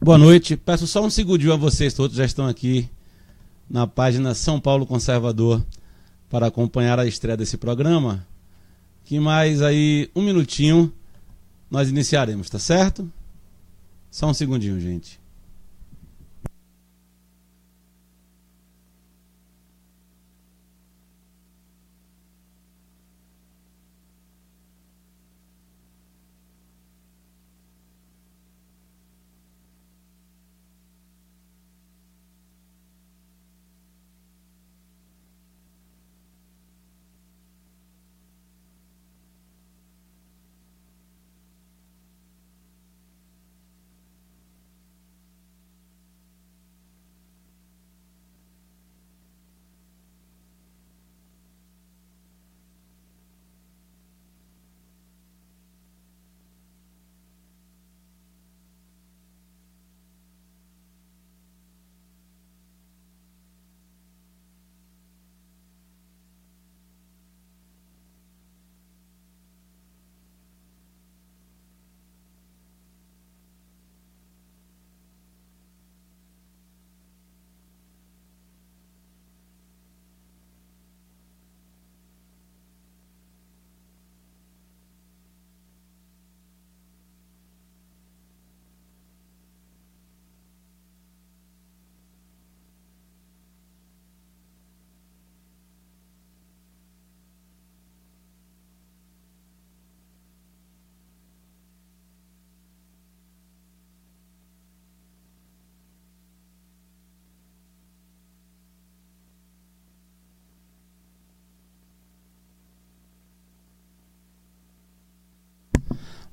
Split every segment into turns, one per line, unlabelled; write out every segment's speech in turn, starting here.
Boa noite. Peço só um segundinho a vocês, todos já estão aqui na página São Paulo Conservador para acompanhar a estreia desse programa, que mais aí um minutinho nós iniciaremos, tá certo? Só um segundinho, gente.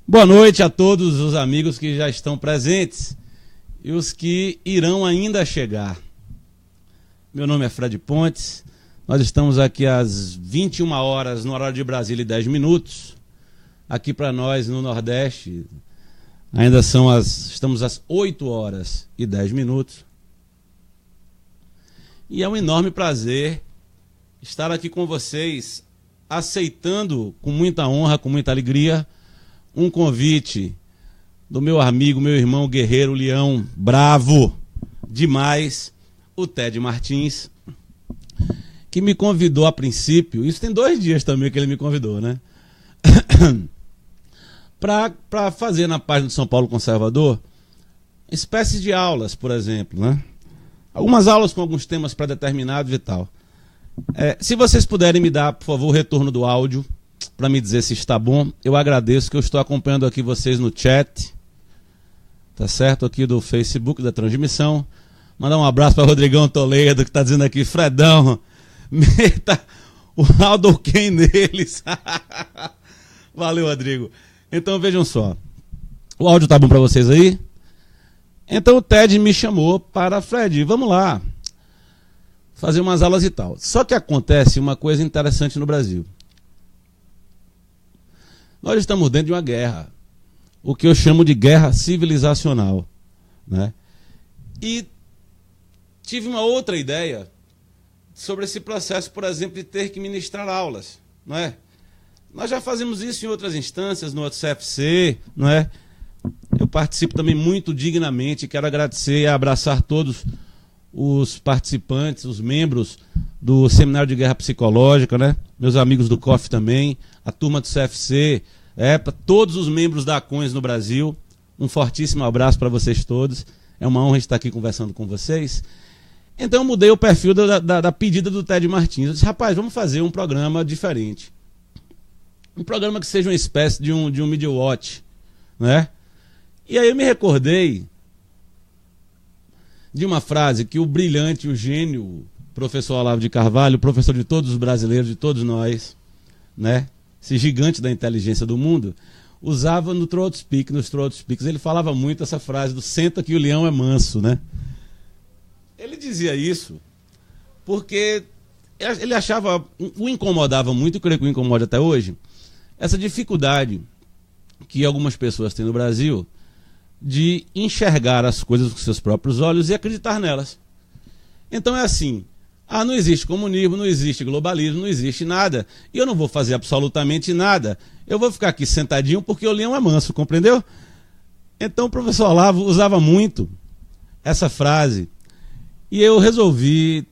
Boa noite a todos os amigos que já estão presentes e os que irão ainda chegar. Meu nome é Fred Pontes, nós estamos aqui às 21 horas no horário de Brasília e 10 minutos. Aqui para nós no Nordeste ainda estamos às 8 horas e 10 minutos. E é um enorme prazer estar aqui com vocês, aceitando com muita honra, com muita alegria, um convite do meu amigo, meu irmão guerreiro, leão, bravo demais, o Ted Martins, que me convidou a princípio, isso tem 2 dias também que ele me convidou, né? para fazer na página do São Paulo Conservador espécies de aulas, por exemplo, né? Algumas aulas com alguns temas pré-determinados e tal. Se vocês puderem me dar, por favor, o retorno do áudio, para me dizer se está bom, eu agradeço, que eu estou acompanhando aqui vocês no chat, tá certo? Aqui do Facebook da transmissão. Mandar um abraço para Rodrigão Toledo, que está dizendo aqui: Fredão, meta o Aldo Ken neles. Valeu, Rodrigo. Então vejam só, o áudio tá bom para vocês aí? Então o Ted me chamou para: Fred, vamos lá fazer umas aulas e tal. Só que acontece uma coisa interessante no Brasil. Nós estamos dentro de uma guerra, o que eu chamo de guerra civilizacional, né? E tive uma outra ideia sobre esse processo, por exemplo, de ter que ministrar aulas, não é? Nós já fazemos isso em outras instâncias, no CFC, não é? Eu participo também muito dignamente, quero agradecer e abraçar todos os participantes, os membros do Seminário de Guerra Psicológica, né? Meus amigos do COF também, a turma do CFC, para todos os membros da ACONS no Brasil, um fortíssimo abraço para vocês todos. É uma honra estar aqui conversando com vocês. Então eu mudei o perfil da pedida do Ted Martins. Eu disse: rapaz, vamos fazer um programa diferente. Um programa que seja uma espécie de um Media Watch, né? E aí eu me recordei de uma frase que o brilhante, o gênio, professor Olavo de Carvalho, professor de todos os brasileiros, de todos nós, né? Esse gigante da inteligência do mundo, usava no Throat Speak, nos Throat Speaks. Ele falava muito essa frase do "senta que o leão é manso", né? Ele dizia isso porque ele achava, o incomodava muito, e creio que o incomoda até hoje, essa dificuldade que algumas pessoas têm no Brasil de enxergar as coisas com seus próprios olhos e acreditar nelas. Então é assim: não existe comunismo, não existe globalismo, não existe nada, e eu não vou fazer absolutamente nada, eu vou ficar aqui sentadinho porque o leão é manso, compreendeu? Então o professor Olavo usava muito essa frase. E eu resolvi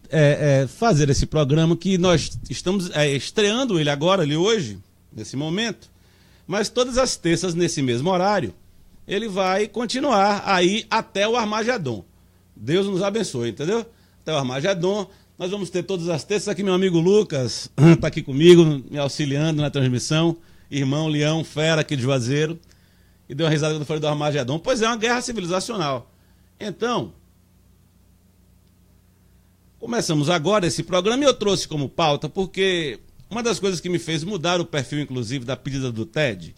fazer esse programa, que nós estamos estreando ele agora, ali hoje, nesse momento, mas todas as terças, nesse mesmo horário, ele vai continuar aí até o Armagedon. Deus nos abençoe, entendeu? Até o Armagedon. Nós vamos ter todas as terças. Aqui meu amigo Lucas está aqui comigo, me auxiliando na transmissão. Irmão Leão, fera aqui de Juazeiro. E deu uma risada quando eu falei do Armagedon. Pois é, uma guerra civilizacional. Então, começamos agora esse programa e eu trouxe como pauta porque uma das coisas que me fez mudar o perfil, inclusive, da pedida do TED,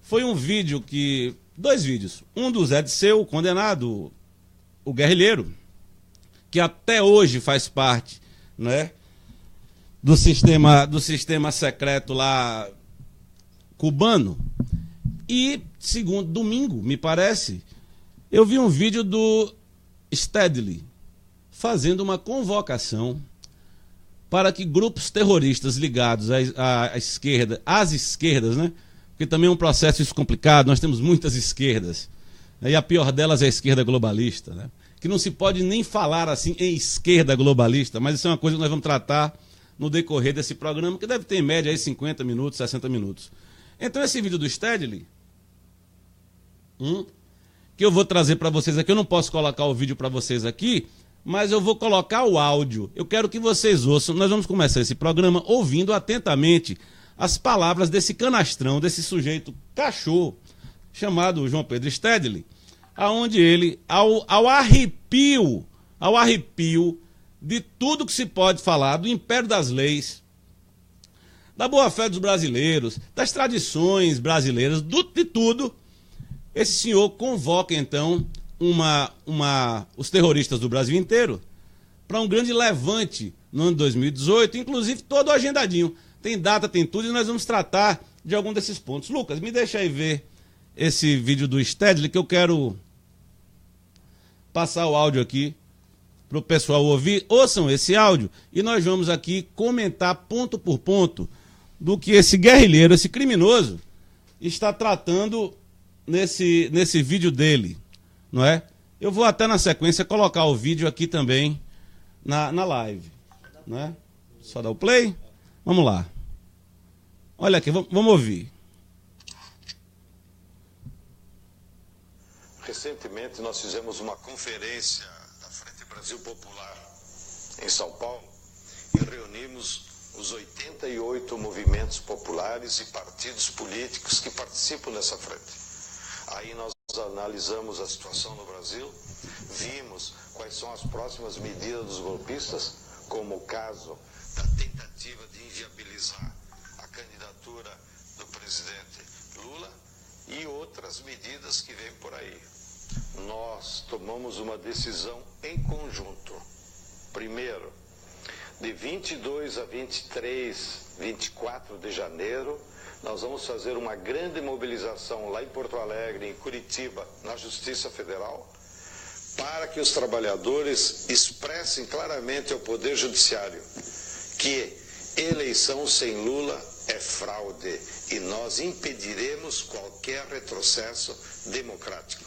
foi um vídeo que... 2 vídeos. Um do Zé Disseu, o condenado, o guerrilheiro, que até hoje faz parte, né, do sistema secreto lá cubano. E, segundo domingo, me parece, eu vi um vídeo do Stedley fazendo uma convocação para que grupos terroristas ligados à esquerda, às esquerdas, né? Porque também é um processo isso complicado, nós temos muitas esquerdas, né? E a pior delas é a esquerda globalista, né? Que não se pode nem falar assim em esquerda globalista, mas isso é uma coisa que nós vamos tratar no decorrer desse programa, que deve ter em média aí 50 minutos, 60 minutos. Então esse vídeo do Stedley, que eu vou trazer para vocês aqui, eu não posso colocar o vídeo para vocês aqui, mas eu vou colocar o áudio. Eu quero que vocês ouçam. Nós vamos começar esse programa ouvindo atentamente as palavras desse canastrão, desse sujeito cachorro, chamado João Pedro Stedley, aonde ele, ao arrepio de tudo que se pode falar, do império das leis, da boa-fé dos brasileiros, das tradições brasileiras, de tudo, esse senhor convoca, então, os terroristas do Brasil inteiro para um grande levante no ano de 2018, inclusive todo agendadinho. Tem data, tem tudo, e nós vamos tratar de algum desses pontos. Lucas, me deixa aí ver esse vídeo do Stedley, que eu quero passar o áudio aqui para o pessoal ouvir. Ouçam esse áudio e nós vamos aqui comentar ponto por ponto do que esse guerrilheiro, esse criminoso, está tratando nesse vídeo dele, não é? Eu vou até na sequência colocar o vídeo aqui também na live, não é? Só dar o play? Vamos lá. Olha aqui, vamos ouvir.
Recentemente nós fizemos uma conferência da Frente Brasil Popular em São Paulo e reunimos os 88 movimentos populares e partidos políticos que participam dessa frente. Aí nós analisamos a situação no Brasil, vimos quais são as próximas medidas dos golpistas, como o caso da tentativa de inviabilizar a candidatura do presidente Lula e outras medidas que vêm por aí. Nós tomamos uma decisão em conjunto. Primeiro, de 22 a 24 de janeiro, nós vamos fazer uma grande mobilização lá em Porto Alegre, em Curitiba, na Justiça Federal, para que os trabalhadores expressem claramente ao Poder Judiciário que eleição sem Lula é fraude e nós impediremos qualquer retrocesso democrático.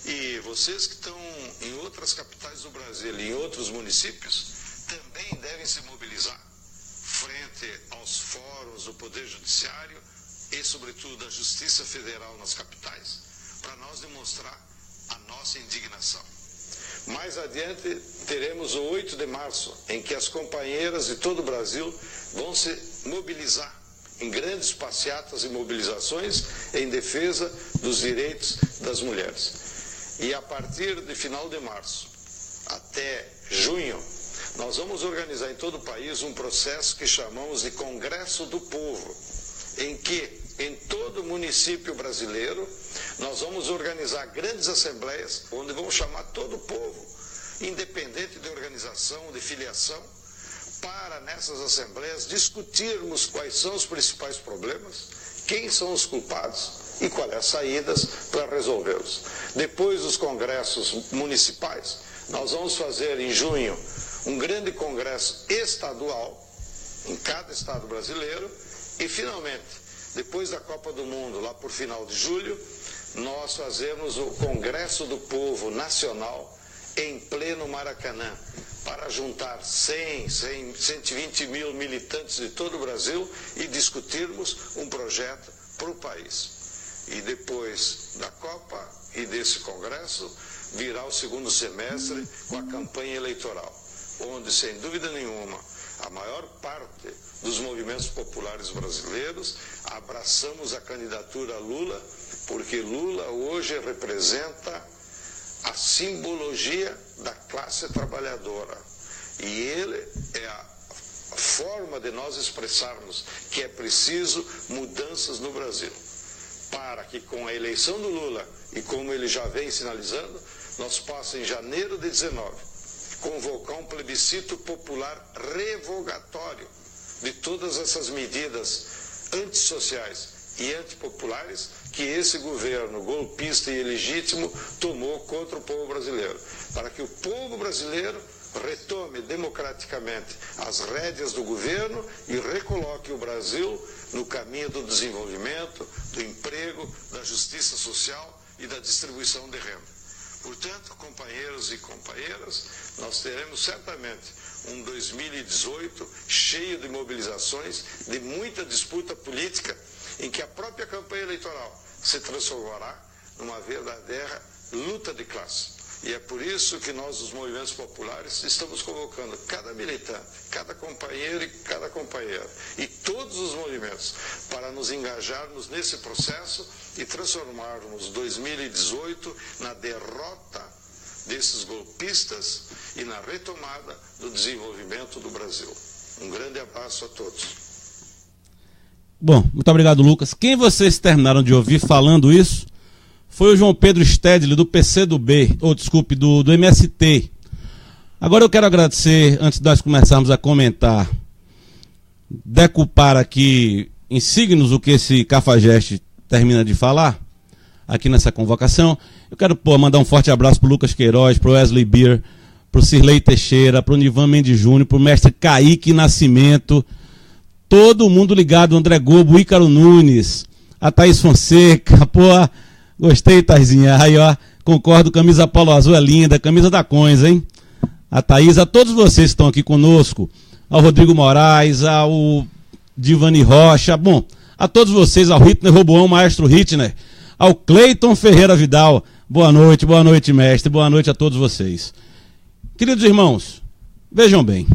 E vocês que estão em outras capitais do Brasil e em outros municípios também devem se mobilizar frente aos fóruns do Poder Judiciário e, sobretudo, da Justiça Federal nas capitais, para nós demonstrar a nossa indignação. Mais adiante, teremos o 8 de março, em que as companheiras de todo o Brasil vão se mobilizar em grandes passeatas e mobilizações em defesa dos direitos das mulheres. E a partir de final de março até junho, nós vamos organizar em todo o país um processo que chamamos de Congresso do Povo, em que, em todo município brasileiro, nós vamos organizar grandes assembleias, onde vamos chamar todo o povo, independente de organização, de filiação, para, nessas assembleias, discutirmos quais são os principais problemas, quem são os culpados e quais as saídas para resolvê-los. Depois dos congressos municipais, nós vamos fazer em junho um grande congresso estadual em cada estado brasileiro e, finalmente, depois da Copa do Mundo, lá por final de julho, nós fazemos o Congresso do Povo Nacional em pleno Maracanã, para juntar 120 mil militantes de todo o Brasil e discutirmos um projeto para o país. E depois da Copa e desse Congresso, virá o segundo semestre com a campanha eleitoral, onde, sem dúvida nenhuma, a maior parte dos movimentos populares brasileiros abraçamos a candidatura Lula, porque Lula hoje representa a simbologia da classe trabalhadora. E ele é a forma de nós expressarmos que é preciso mudanças no Brasil, para que com a eleição do Lula, e como ele já vem sinalizando, nós possamos, em janeiro de 19, convocar um plebiscito popular revogatório de todas essas medidas antissociais e antipopulares que esse governo golpista e ilegítimo tomou contra o povo brasileiro, para que o povo brasileiro retome democraticamente as rédeas do governo e recoloque o Brasil no caminho do desenvolvimento, do emprego, da justiça social e da distribuição de renda. Portanto, companheiros e companheiras, nós teremos certamente um 2018 cheio de mobilizações, de muita disputa política, em que a própria campanha eleitoral se transformará numa verdadeira luta de classe. E é por isso que nós, os movimentos populares, estamos convocando cada militante, cada companheiro e cada companheira, e todos os movimentos, para nos engajarmos nesse processo e transformarmos 2018 na derrota desses golpistas e na retomada do desenvolvimento do Brasil. Um grande abraço a todos.
Bom, muito obrigado, Lucas. Quem vocês terminaram de ouvir falando isso foi o João Pedro Stedley, do PCdoB, ou desculpe, do MST. Agora eu quero agradecer, antes de nós começarmos a comentar, decupar aqui em signos o que esse cafajeste termina de falar, aqui nessa convocação. Eu quero mandar um forte abraço para o Lucas Queiroz, para o Wesley Beer, para o Cirlei Teixeira, para o Nivan Mendes Júnior, para o mestre Kaique Nascimento, todo mundo ligado, André Gobo, Ícaro Nunes, a Thaís Fonseca, pô, gostei, Taizinha, aí ó, concordo, camisa polo azul é linda, camisa da Coisa, hein? A Thaís, a todos vocês que estão aqui conosco, ao Rodrigo Moraes, ao Divani Rocha, bom, a todos vocês, ao Hitner Roboão, maestro Hitner, ao Cleiton Ferreira Vidal, boa noite, mestre, boa noite a todos vocês. Queridos irmãos, vejam bem,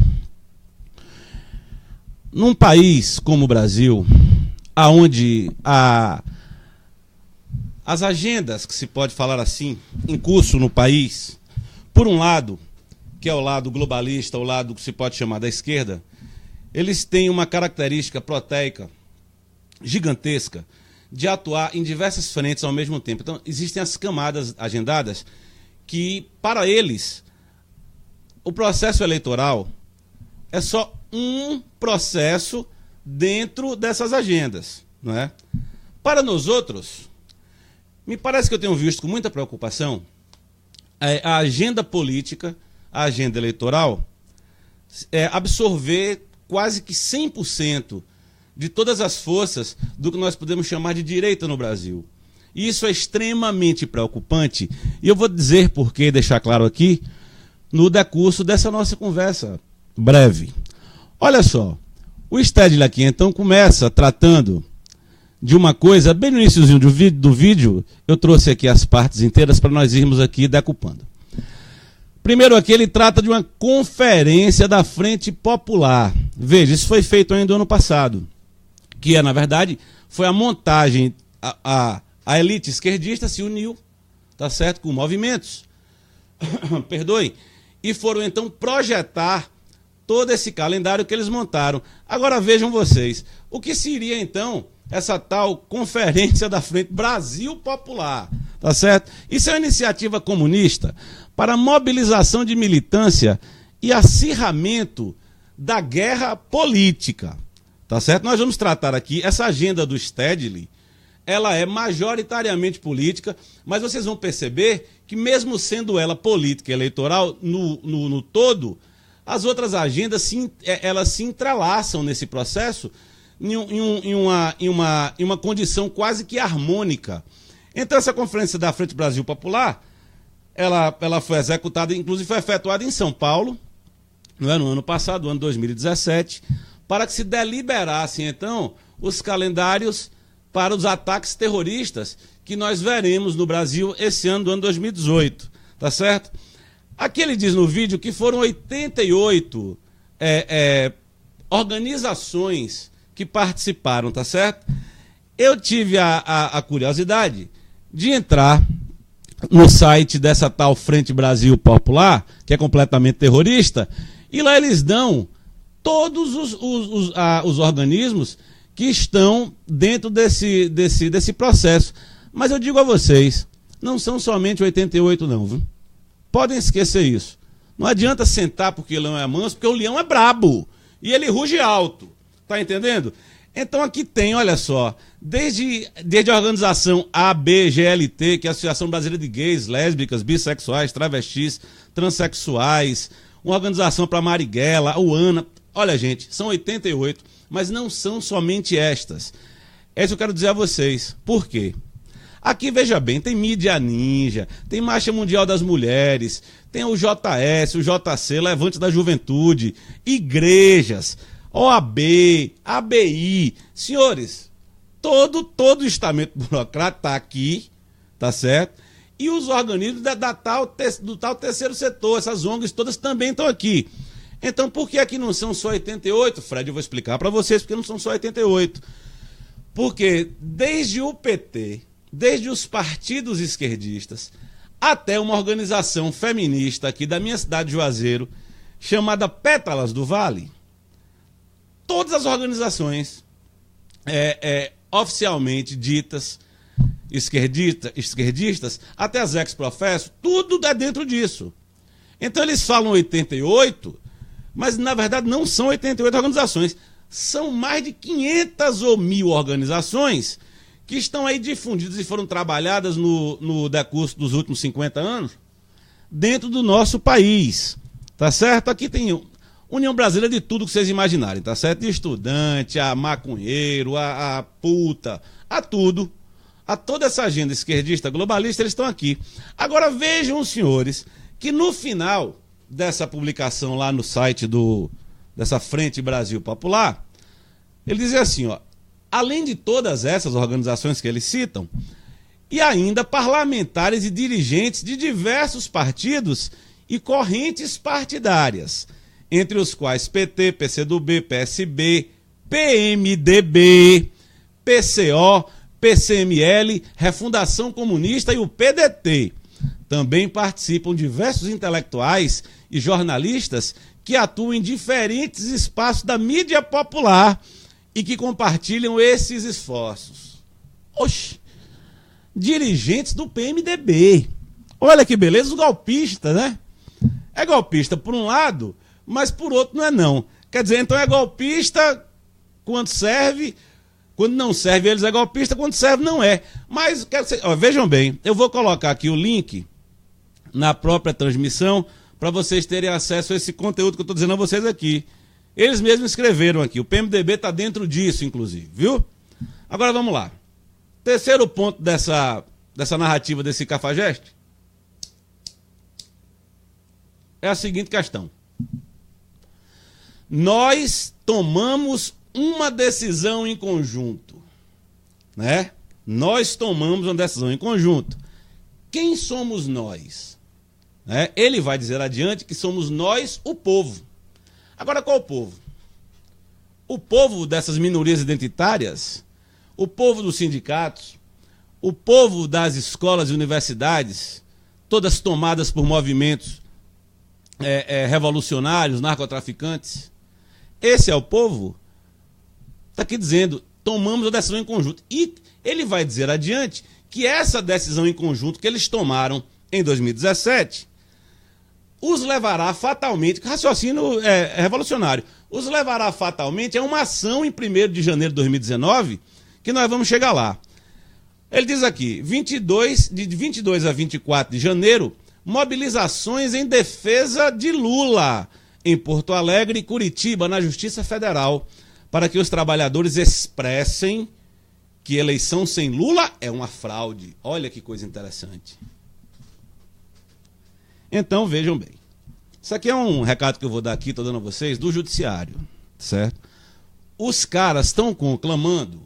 num país como o Brasil, aonde as agendas, que se pode falar assim, em curso no país, por um lado, que é o lado globalista, o lado que se pode chamar da esquerda, eles têm uma característica proteica gigantesca de atuar em diversas frentes ao mesmo tempo. Então, existem as camadas agendadas que, para eles, o processo eleitoral é só um processo dentro dessas agendas, não é? Para nós outros, me parece que eu tenho visto com muita preocupação a agenda política, a agenda eleitoral, absorver quase que 100% de todas as forças do que nós podemos chamar de direita no Brasil. E isso é extremamente preocupante, e eu vou dizer por quê, deixar claro aqui, no decurso dessa nossa conversa breve. Olha só, o Stedley aqui então começa tratando de uma coisa, bem no iníciozinho do vídeo, eu trouxe aqui as partes inteiras para nós irmos aqui decupando. Primeiro aqui ele trata de uma conferência da Frente Popular. Veja, isso foi feito ainda no ano passado, que na verdade, foi a montagem, a elite esquerdista se uniu, tá certo, com movimentos, perdoem, e foram então projetar todo esse calendário que eles montaram. Agora vejam vocês, o que seria então essa tal Conferência da Frente Brasil Popular, tá certo? Isso é uma iniciativa comunista para mobilização de militância e acirramento da guerra política, tá certo? Nós vamos tratar aqui, essa agenda do Stedley, ela é majoritariamente política, mas vocês vão perceber que mesmo sendo ela política e eleitoral no todo, as outras agendas elas se entrelaçam nesse processo em uma condição quase que harmônica. Então essa Conferência da Frente Brasil Popular ela foi executada, inclusive foi efetuada em São Paulo, no ano passado, no ano 2017, para que se deliberassem, então, os calendários para os ataques terroristas que nós veremos no Brasil esse ano do ano 2018, tá certo? Aqui ele diz no vídeo que foram 88 organizações que participaram, tá certo? Eu tive a curiosidade de entrar no site dessa tal Frente Brasil Popular, que é completamente terrorista, e lá eles dão todos os organismos que estão dentro desse processo. Mas eu digo a vocês, não são somente 88 não, viu? Podem esquecer isso. Não adianta sentar porque o leão é manso, porque o leão é brabo. E ele ruge alto. Tá entendendo? Então aqui tem, olha só, desde a organização ABGLT, que é a Associação Brasileira de Gays, Lésbicas, Bissexuais, Travestis, Transsexuais, uma organização para Marighella, a UANA. Olha, gente, são 88, mas não são somente estas. É isso que eu quero dizer a vocês. Por quê? Aqui, veja bem, tem Mídia Ninja, tem Marcha Mundial das Mulheres, tem o JS, o JC, Levante da Juventude, igrejas, OAB, ABI. Senhores, todo o estamento burocrático está aqui, tá certo? E os organismos do tal terceiro setor, essas ONGs todas também estão aqui. Então, por que aqui não são só 88? Fred, eu vou explicar para vocês porque não são só 88. Porque desde o PT, desde os partidos esquerdistas, até uma organização feminista aqui da minha cidade de Juazeiro, chamada Pétalas do Vale, todas as organizações oficialmente ditas esquerdistas, até as ex-professo, tudo é dentro disso. Então eles falam 88, mas na verdade não são 88 organizações, são mais de 500 ou 1.000 organizações que estão aí difundidas e foram trabalhadas no decurso dos últimos 50 anos dentro do nosso país, tá certo? Aqui tem União Brasileira de tudo que vocês imaginarem, tá certo? De estudante, a maconheiro, a puta, a tudo. A toda essa agenda esquerdista, globalista, eles estão aqui. Agora vejam os senhores que no final dessa publicação lá no site dessa Frente Brasil Popular, ele dizia assim, ó, além de todas essas organizações que eles citam, e ainda parlamentares e dirigentes de diversos partidos e correntes partidárias, entre os quais PT, PCdoB, PSB, PMDB, PCO, PCML, Refundação Comunista e o PDT. Também participam diversos intelectuais e jornalistas que atuam em diferentes espaços da mídia popular e que compartilham esses esforços. Oxi! Dirigentes do PMDB. Olha que beleza, os golpistas, né? É golpista por um lado, mas por outro não é não. Quer dizer, então é golpista quando serve, quando não serve eles é golpista, quando serve não é. Mas, vejam bem, eu vou colocar aqui o link na própria transmissão para vocês terem acesso a esse conteúdo que eu estou dizendo a vocês aqui. Eles mesmos escreveram aqui, o PMDB está dentro disso, inclusive, viu? Agora vamos lá. Terceiro ponto dessa narrativa desse cafajeste é a seguinte questão. Nós tomamos uma decisão em conjunto, né? Nós tomamos uma decisão em conjunto. Quem somos nós? Né? Ele vai dizer adiante que somos nós, o povo. Agora, qual o povo? O povo dessas minorias identitárias, o povo dos sindicatos, o povo das escolas e universidades, todas tomadas por movimentos revolucionários, narcotraficantes. Esse é o povo? Está aqui dizendo, tomamos a decisão em conjunto. E ele vai dizer adiante que essa decisão em conjunto que eles tomaram em 2017 os levará fatalmente, raciocínio revolucionário, os levará fatalmente a uma ação em 1º de janeiro de 2019, que nós vamos chegar lá. Ele diz aqui, de 22 a 24 de janeiro, mobilizações em defesa de Lula, em Porto Alegre e Curitiba, na Justiça Federal, para que os trabalhadores expressem que eleição sem Lula é uma fraude. Olha que coisa interessante. Então, vejam bem. Isso aqui é um recado que eu vou dar aqui, estou dando a vocês, do judiciário, certo? Os caras estão conclamando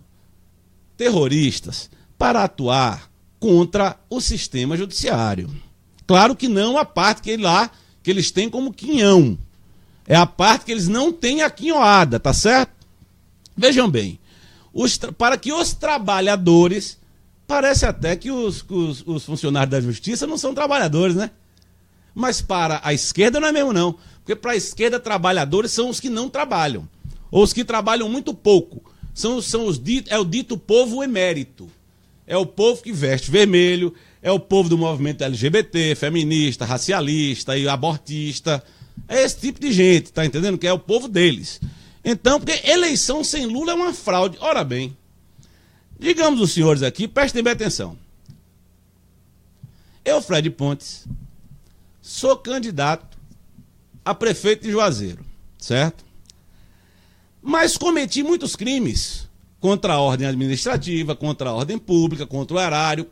terroristas para atuar contra o sistema judiciário. Claro que não a parte que eles têm como quinhão. É a parte que eles não têm a quinhoada, tá certo? Vejam bem, para que os trabalhadores, parece até que os funcionários da justiça não são trabalhadores, né? Mas para a esquerda não é mesmo não, porque para a esquerda trabalhadores são os que não trabalham, ou os que trabalham muito pouco, é o dito povo emérito, é o povo que veste vermelho, é o povo do movimento LGBT, feminista, racialista e abortista, é esse tipo de gente, tá entendendo? Que é o povo deles. Então, porque eleição sem Lula é uma fraude. Ora bem, digamos os senhores aqui, prestem bem atenção. Eu, Fred Pontes, sou candidato a prefeito de Juazeiro, certo? Mas cometi muitos crimes contra a ordem administrativa, contra a ordem pública, contra o erário,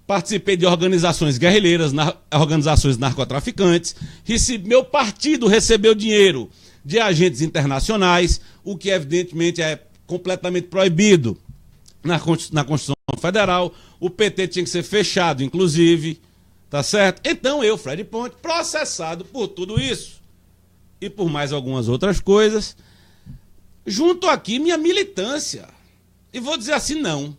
participei de organizações guerrilheiras, organizações narcotraficantes, meu partido recebeu dinheiro de agentes internacionais, o que evidentemente é completamente proibido na Constituição Federal. O PT tinha que ser fechado, inclusive, tá certo? Então eu, Fred Pontes, processado por tudo isso e por mais algumas outras coisas, junto aqui minha militância. E vou dizer assim, não.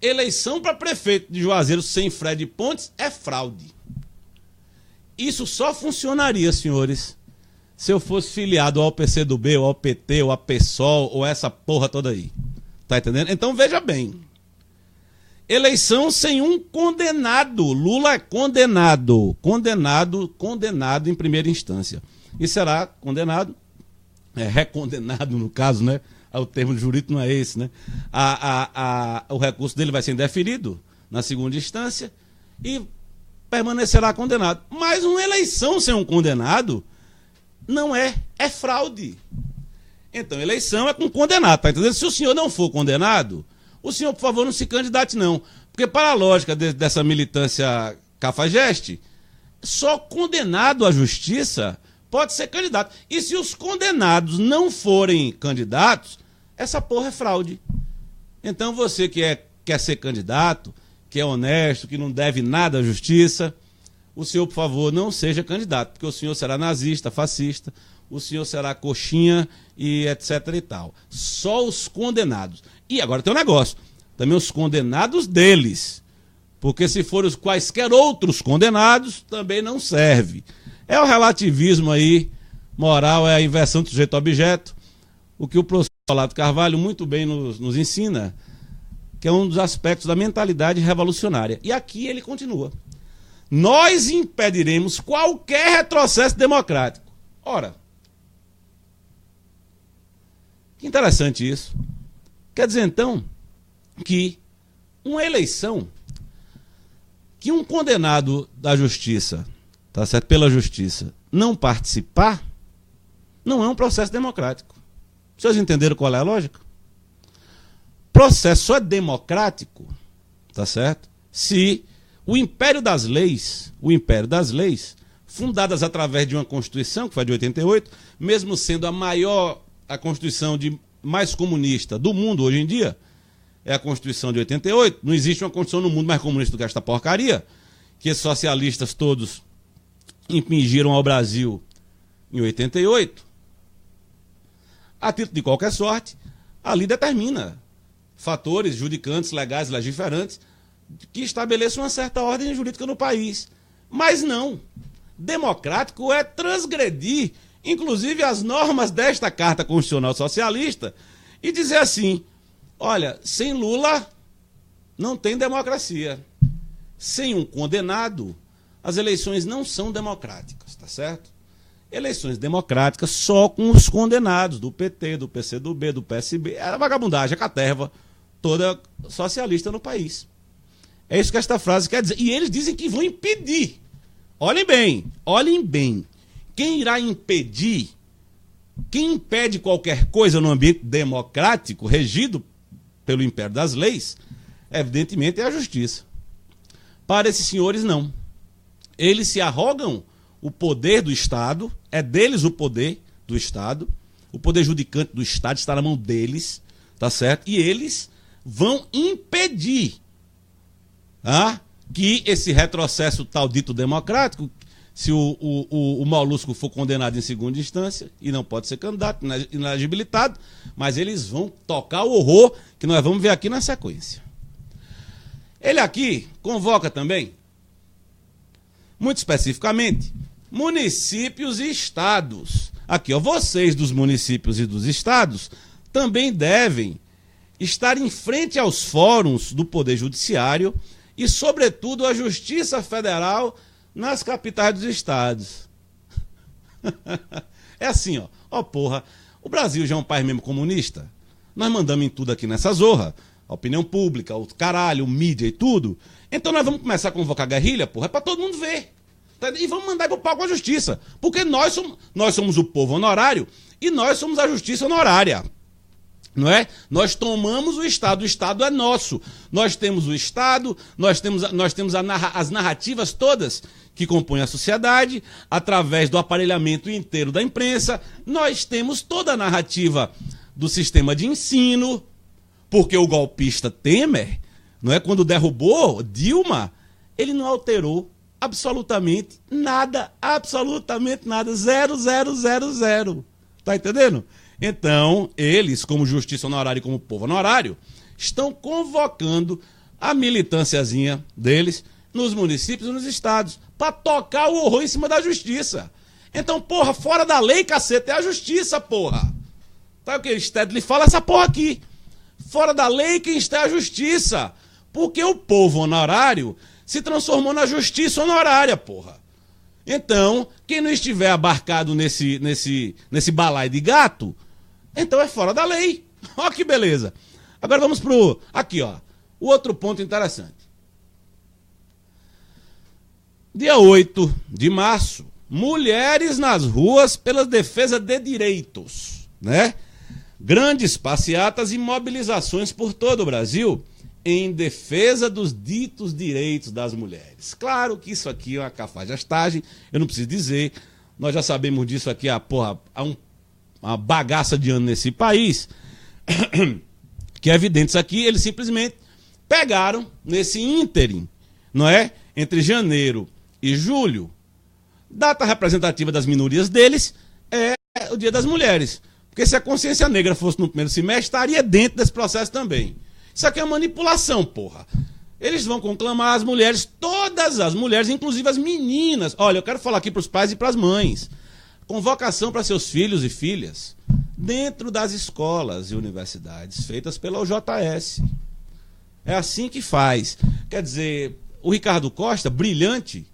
Eleição para prefeito de Juazeiro sem Fred Pontes é fraude. Isso só funcionaria, senhores, se eu fosse filiado ao PCdoB, ou ao PT, ou a PSOL, ou essa porra toda aí. Tá entendendo? Então veja bem. Eleição sem um condenado. Lula é condenado. Condenado em primeira instância. E será condenado, recondenado no caso, né? O termo jurídico não é esse, né? O recurso dele vai ser indeferido na segunda instância e permanecerá condenado. Mas uma eleição sem um condenado não é fraude. Então, eleição é com condenado, tá entendendo? Se o senhor não for condenado, o senhor, por favor, não se candidate, não. Porque, para a lógica dessa militância cafajeste, só condenado à justiça pode ser candidato. E se os condenados não forem candidatos, essa porra é fraude. Então você que quer ser candidato, que é honesto, que não deve nada à justiça, o senhor, por favor, não seja candidato, porque o senhor será nazista, fascista, o senhor será coxinha e etc e tal. Só os condenados. E agora tem um negócio, também os condenados deles, porque se forem os quaisquer outros condenados, também não serve. É o relativismo aí, moral, é a inversão do sujeito ao objeto, o que o professor Olavo Carvalho muito bem nos ensina, que é um dos aspectos da mentalidade revolucionária. E aqui ele continua. Nós impediremos qualquer retrocesso democrático. Ora, que interessante isso. Quer dizer, então, que uma eleição, que um condenado da justiça, tá certo, pela justiça, não participar, não é um processo democrático. Vocês entenderam qual é a lógica? Processo só é democrático, tá certo, se o império das leis, fundadas através de uma Constituição, que foi de 88, mesmo sendo a Constituição mais comunista do mundo hoje em dia, é a Constituição de 88, não existe uma Constituição no mundo mais comunista do que esta porcaria, que esses socialistas todos impingiram ao Brasil em 88, a título de qualquer sorte, ali determina fatores judicantes, legais, legiferantes, que estabeleçam uma certa ordem jurídica no país. Mas não. Democrático é transgredir, inclusive, as normas desta Carta Constitucional Socialista e dizer assim, olha, sem Lula não tem democracia. Sem um condenado, as eleições não são democráticas, tá certo? Eleições democráticas só com os condenados do PT, do PCdoB, do PSB. Era a vagabundagem, a caterva toda socialista no país. É isso que esta frase quer dizer. E eles dizem que vão impedir. Olhem bem. Quem irá impedir, quem impede qualquer coisa no ambiente democrático, regido pelo império das leis, evidentemente é a justiça. Para esses senhores, não. Eles se arrogam o poder do Estado, é deles o poder do Estado, o poder judicante do Estado está na mão deles, tá certo? E eles vão impedir que esse retrocesso tal dito democrático, se o Molusco for condenado em segunda instância, e não pode ser candidato, inelegibilitado, mas eles vão tocar o horror que nós vamos ver aqui na sequência. Ele aqui convoca também, muito especificamente, municípios e estados. Aqui, ó, vocês dos municípios e dos estados também devem estar em frente aos fóruns do Poder Judiciário e, sobretudo, a Justiça Federal nas capitais dos estados. É assim, ó, porra, o Brasil já é um país mesmo comunista? Nós mandamos em tudo aqui nessa zorra, a opinião pública, o caralho, o mídia e tudo. Então nós vamos começar a convocar guerrilha, porra, é pra todo mundo ver. E vamos mandar ir pro pau com a justiça. Porque nós somos o povo honorário e nós somos a justiça honorária. Não é? Nós tomamos o Estado é nosso. Nós temos o Estado, nós temos as narrativas todas que compõem a sociedade, através do aparelhamento inteiro da imprensa. Nós temos toda a narrativa do sistema de ensino, porque o golpista Temer, não é, quando derrubou Dilma, ele não alterou absolutamente nada, zero, zero, zero, zero. Tá entendendo? Então, eles, como justiça honorária e como povo honorário, estão convocando a militânciazinha deles nos municípios e nos estados para tocar o horror em cima da justiça. Então, porra, fora da lei, caceta, é a justiça, porra. Tá o que o Stedley fala essa porra aqui. Fora da lei, quem está é a justiça. Porque o povo honorário se transformou na justiça honorária, porra. Então, quem não estiver abarcado nesse balaio de gato, então é fora da lei. Ó que beleza. Agora vamos pro... Aqui, ó. O outro ponto interessante. Dia 8 de março, mulheres nas ruas pela defesa de direitos, né? Grandes passeatas e mobilizações por todo o Brasil em defesa dos ditos direitos das mulheres. Claro que isso aqui é uma cafajestagem, eu não preciso dizer, nós já sabemos disso aqui há uma bagaça de ano nesse país, que é evidente isso aqui, eles simplesmente pegaram nesse ínterim, não é? Entre janeiro e julho, data representativa das minorias deles é o Dia das Mulheres. Porque se a consciência negra fosse no primeiro semestre, estaria dentro desse processo também. Isso aqui é manipulação, porra. Eles vão conclamar as mulheres, todas as mulheres, inclusive as meninas. Olha, eu quero falar aqui para os pais e para as mães. Convocação para seus filhos e filhas dentro das escolas e universidades feitas pela OJS. É assim que faz. Quer dizer, o Ricardo Costa, brilhante,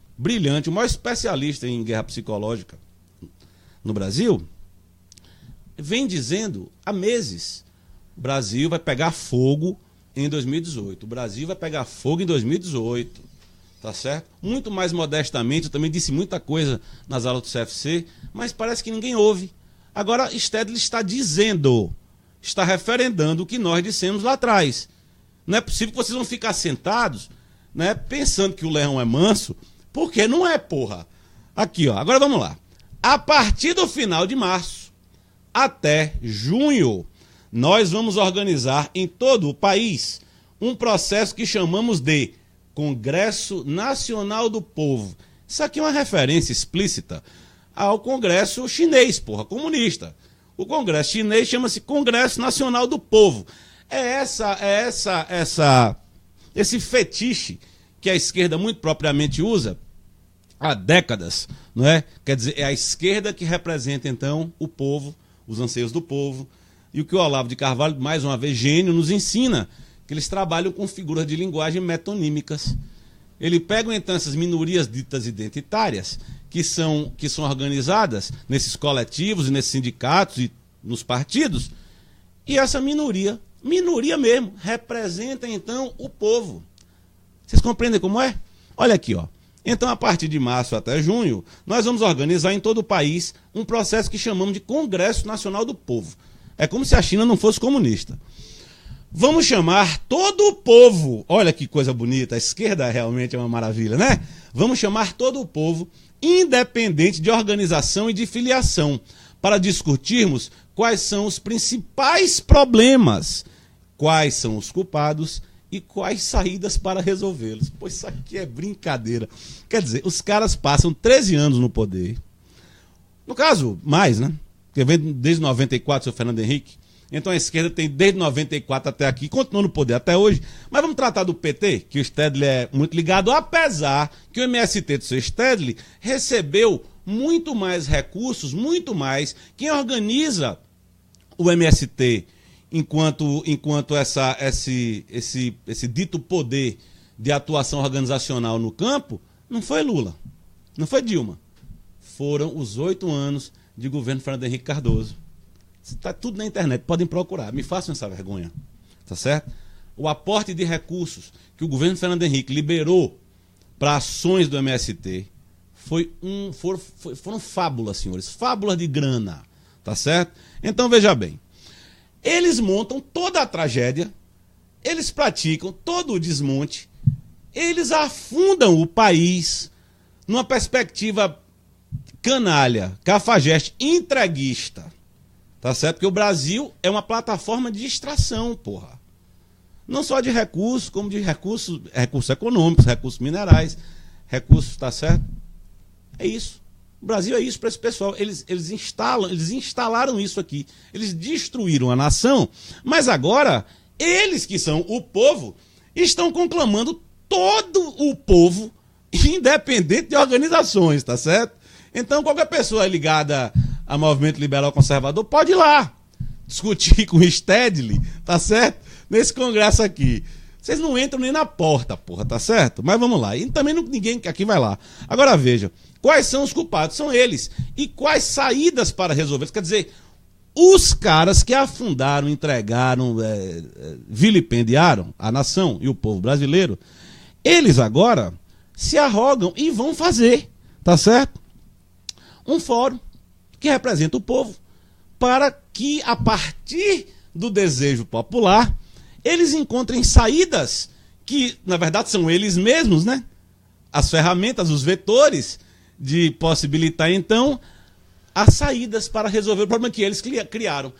o maior especialista em guerra psicológica no Brasil, vem dizendo há meses: o Brasil vai pegar fogo em 2018. O Brasil vai pegar fogo em 2018. Tá certo? Muito mais modestamente, eu também disse muita coisa nas aulas do CFC, mas parece que ninguém ouve. Agora, Stedley está dizendo, está referendando o que nós dissemos lá atrás. Não é possível que vocês vão ficar sentados, né, pensando que o leão é manso, porque não é, porra. Aqui, ó. Agora vamos lá. A partir do final de março até junho, nós vamos organizar em todo o país um processo que chamamos de Congresso Nacional do Povo. Isso aqui é uma referência explícita ao Congresso chinês, porra, comunista. O Congresso chinês chama-se Congresso Nacional do Povo. Esse fetiche que a esquerda muito propriamente usa há décadas, não é? Quer dizer, é a esquerda que representa, então, o povo, os anseios do povo. E o que o Olavo de Carvalho, mais uma vez, gênio, nos ensina, que eles trabalham com figuras de linguagem metonímicas. Ele pega, então, essas minorias ditas identitárias, que são organizadas nesses coletivos e nesses sindicatos e nos partidos, e essa minoria mesmo, representa, então, o povo. Vocês compreendem como é? Olha aqui, ó. Então, a partir de março até junho, nós vamos organizar em todo o país um processo que chamamos de Congresso Nacional do Povo. É como se a China não fosse comunista. Vamos chamar todo o povo. Olha que coisa bonita, a esquerda realmente é uma maravilha, né? Vamos chamar todo o povo, independente de organização e de filiação, para discutirmos quais são os principais problemas, quais são os culpados e quais saídas para resolvê-los. Pois isso aqui é brincadeira. Quer dizer, os caras passam 13 anos no poder. No caso, mais, né? Porque vem desde 94, seu Fernando Henrique. Então a esquerda tem desde 94 até aqui, continua no poder até hoje. Mas vamos tratar do PT, que o Stedley é muito ligado, apesar que o MST do seu Stedley recebeu muito mais recursos, muito mais. Quem organiza o MST enquanto esse dito poder de atuação organizacional no campo, não foi Lula, não foi Dilma. Foram os 8 anos de governo Fernando Henrique Cardoso. Está tudo na internet, podem procurar, me façam essa vergonha, tá certo? O aporte de recursos que o governo Fernando Henrique liberou para ações do MST foram fábulas, senhores, fábulas de grana, tá certo? Então veja bem, eles montam toda a tragédia, eles praticam todo o desmonte, eles afundam o país numa perspectiva canalha, cafajeste, entreguista. Tá certo? Porque o Brasil é uma plataforma de extração, porra. Não só de recursos, como de recursos econômicos, recursos minerais, recursos, tá certo? É isso. O Brasil é isso para esse pessoal. Eles instalaram isso aqui. Eles destruíram a nação, mas agora, eles que são o povo, estão conclamando todo o povo, independente de organizações, tá certo? Então, qualquer pessoa ligada a movimento liberal conservador pode ir lá discutir com o Stedley, tá certo? Nesse congresso aqui. Vocês não entram nem na porta, porra, tá certo? Mas vamos lá. E também ninguém aqui vai lá. Agora veja, quais são os culpados? São eles. E quais saídas para resolver? Quer dizer, os caras que afundaram, entregaram, vilipendiaram a nação e o povo brasileiro, eles agora se arrogam e vão fazer, tá certo? Um fórum que representa o povo, para que, a partir do desejo popular, eles encontrem saídas que, na verdade, são eles mesmos, né? As ferramentas, os vetores de possibilitar, então, as saídas para resolver o problema que eles criaram.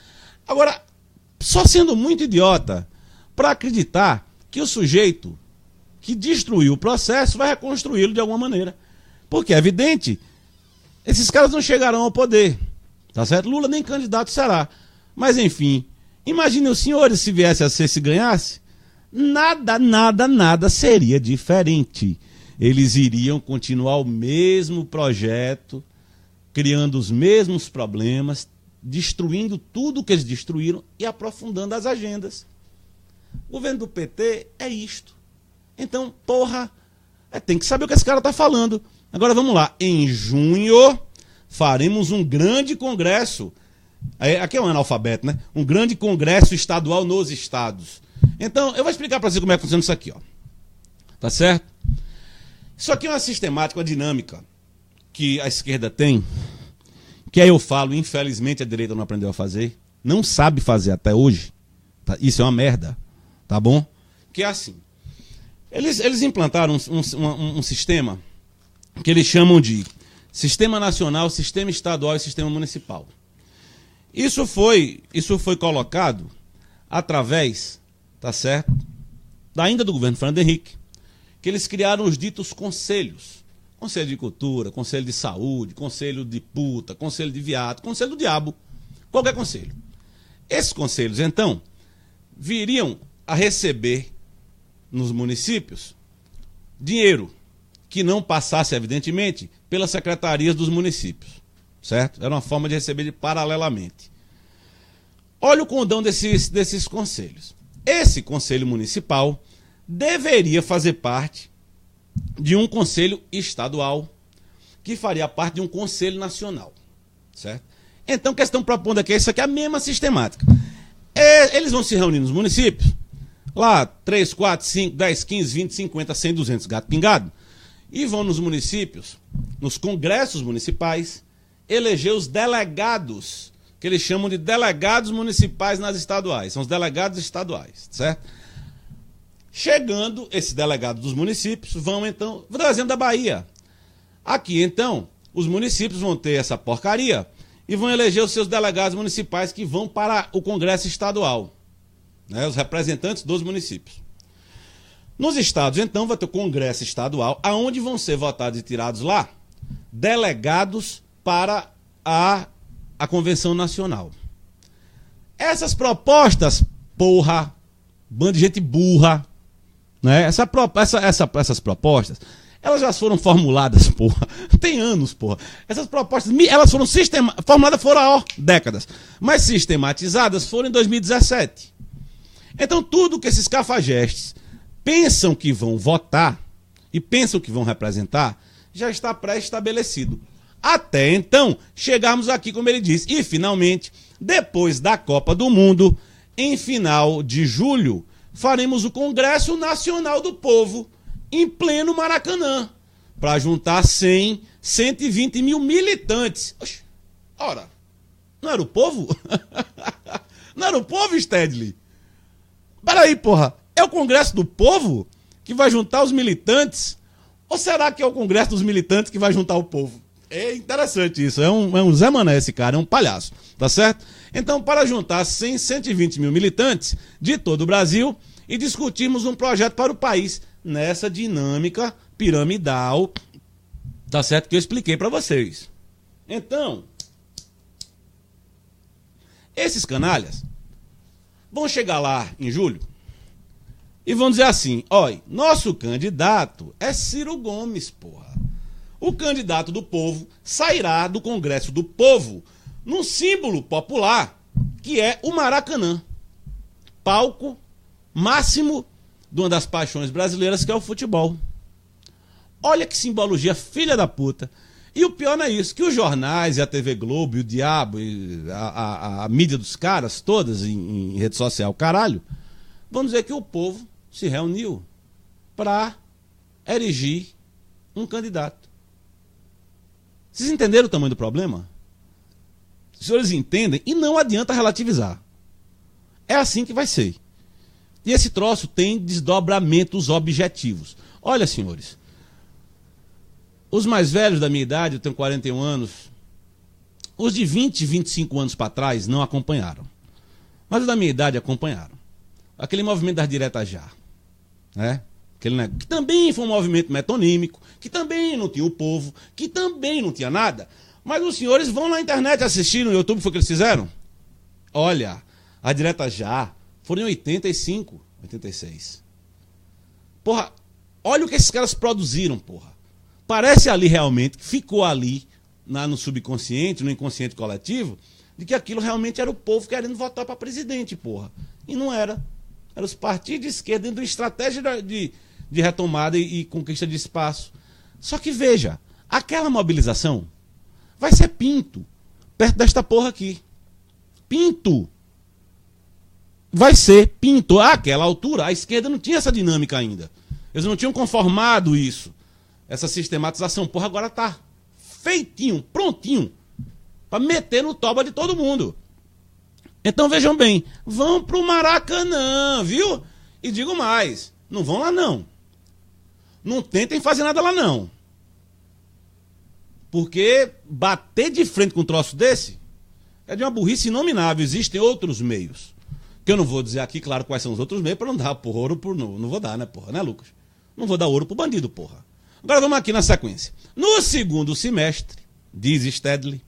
Agora, só sendo muito idiota para acreditar que o sujeito que destruiu o processo vai reconstruí-lo de alguma maneira. Porque é evidente, esses caras não chegarão ao poder. Tá certo? Lula nem candidato será. Mas, enfim, imagine os senhores se viesse a ser, se ganhasse. Nada seria diferente. Eles iriam continuar o mesmo projeto, criando os mesmos problemas, destruindo tudo que eles destruíram e aprofundando as agendas. O governo do PT é isto. Então, porra, tem que saber o que esse cara está falando. Agora vamos lá. Em junho faremos um grande congresso. Aqui é um analfabeto, né? Um grande congresso estadual nos estados. Então, eu vou explicar para você como é que funciona isso aqui, ó. Tá certo? Isso aqui é uma sistemática, uma dinâmica que a esquerda tem, que aí eu falo, infelizmente a direita não aprendeu a fazer, não sabe fazer até hoje. Tá? Isso é uma merda, tá bom? Que é assim. Eles implantaram um sistema que eles chamam de Sistema Nacional, Sistema Estadual e Sistema Municipal. Isso foi colocado através, tá certo, ainda do governo Fernando Henrique, que eles criaram os ditos conselhos. Conselho de Cultura, Conselho de Saúde, Conselho de Puta, Conselho de Viado, Conselho do Diabo, qualquer conselho. Esses conselhos, então, viriam a receber nos municípios dinheiro que não passasse, evidentemente, pelas secretarias dos municípios, certo? Era uma forma de receber paralelamente. Olha o condão desses conselhos. Esse conselho municipal deveria fazer parte de um conselho estadual, que faria parte de um conselho nacional, certo? Então, o que eles estão propondo aqui, isso aqui é a mesma sistemática. Eles vão se reunir nos municípios, lá 3, 4, 5, 10, 15, 20, 50, 100, 200 gato pingado, e vão nos municípios, nos congressos municipais, eleger os delegados, que eles chamam de delegados municipais nas estaduais. São os delegados estaduais, certo? Chegando esses delegados dos municípios, vão então, vou dar um exemplo da Bahia. Aqui, então, os municípios vão ter essa porcaria e vão eleger os seus delegados municipais que vão para o Congresso Estadual, né, os representantes dos municípios. Nos estados, então, vai ter o Congresso Estadual, aonde vão ser votados e tirados lá delegados para a Convenção Nacional. Essas propostas, porra, bando de gente burra, né? Essas propostas, elas já foram formuladas, porra, tem anos, porra. Essas propostas, elas foram formuladas foram há décadas, mas sistematizadas foram em 2017. Então tudo que esses cafajestes pensam que vão votar e pensam que vão representar, já está pré-estabelecido. Até então, chegarmos aqui, como ele disse. E, finalmente, depois da Copa do Mundo, em final de julho, faremos o Congresso Nacional do Povo, em pleno Maracanã, para juntar 100, 120 mil militantes. Oxe, ora, não era o povo? Não era o povo, Stedley? Peraí, porra. É o Congresso do Povo que vai juntar os militantes? Ou será que é o Congresso dos Militantes que vai juntar o povo? É interessante isso. É um Zé Mané esse cara, é um palhaço. Tá certo? Então, para juntar 100, 120 mil militantes de todo o Brasil e discutirmos um projeto para o país nessa dinâmica piramidal, tá certo? Que eu expliquei para vocês. Então, esses canalhas vão chegar lá em julho e vão dizer assim, olha, nosso candidato é Ciro Gomes, porra. O candidato do povo sairá do Congresso do Povo num símbolo popular, que é o Maracanã. Palco máximo de uma das paixões brasileiras, que é o futebol. Olha que simbologia, filha da puta. E o pior não é isso, que os jornais e a TV Globo e o diabo e a mídia dos caras, todas em rede social, caralho, vão dizer que o povo se reuniu para erigir um candidato. Vocês entenderam o tamanho do problema? Os senhores entendem? E não adianta relativizar. É assim que vai ser. E esse troço tem desdobramentos objetivos. Olha, senhores, os mais velhos da minha idade, eu tenho 41 anos, os de 20, 25 anos para trás não acompanharam. Mas os da minha idade acompanharam. Aquele movimento das diretas já, né? Que também foi um movimento metonímico, que também não tinha o povo, que também não tinha nada. Mas os senhores vão na internet assistir no YouTube, foi o que eles fizeram? Olha, as diretas já foram em 85, 86. Porra, olha o que esses caras produziram, porra. Parece ali realmente, que ficou ali no subconsciente, no inconsciente coletivo, de que aquilo realmente era o povo querendo votar para presidente, porra. E não era. Eram os partidos de esquerda dentro de uma estratégia de retomada e conquista de espaço. Só que veja, aquela mobilização vai ser pinto, perto desta porra aqui. Pinto. Vai ser pinto. Àquela altura, a esquerda não tinha essa dinâmica ainda. Eles não tinham conformado isso. Essa sistematização, porra, agora tá feitinho, prontinho, para meter no toba de todo mundo. Então vejam bem, vão pro Maracanã, viu? E digo mais, não vão lá não. Não tentem fazer nada lá não. Porque bater de frente com um troço desse é de uma burrice inominável. Existem outros meios. Que eu não vou dizer aqui, claro, quais são os outros meios, para não dar porra, ouro por não vou dar, né, porra, né, Lucas? Não vou dar ouro pro bandido, porra. Agora vamos aqui na sequência. No segundo semestre, diz Stedley,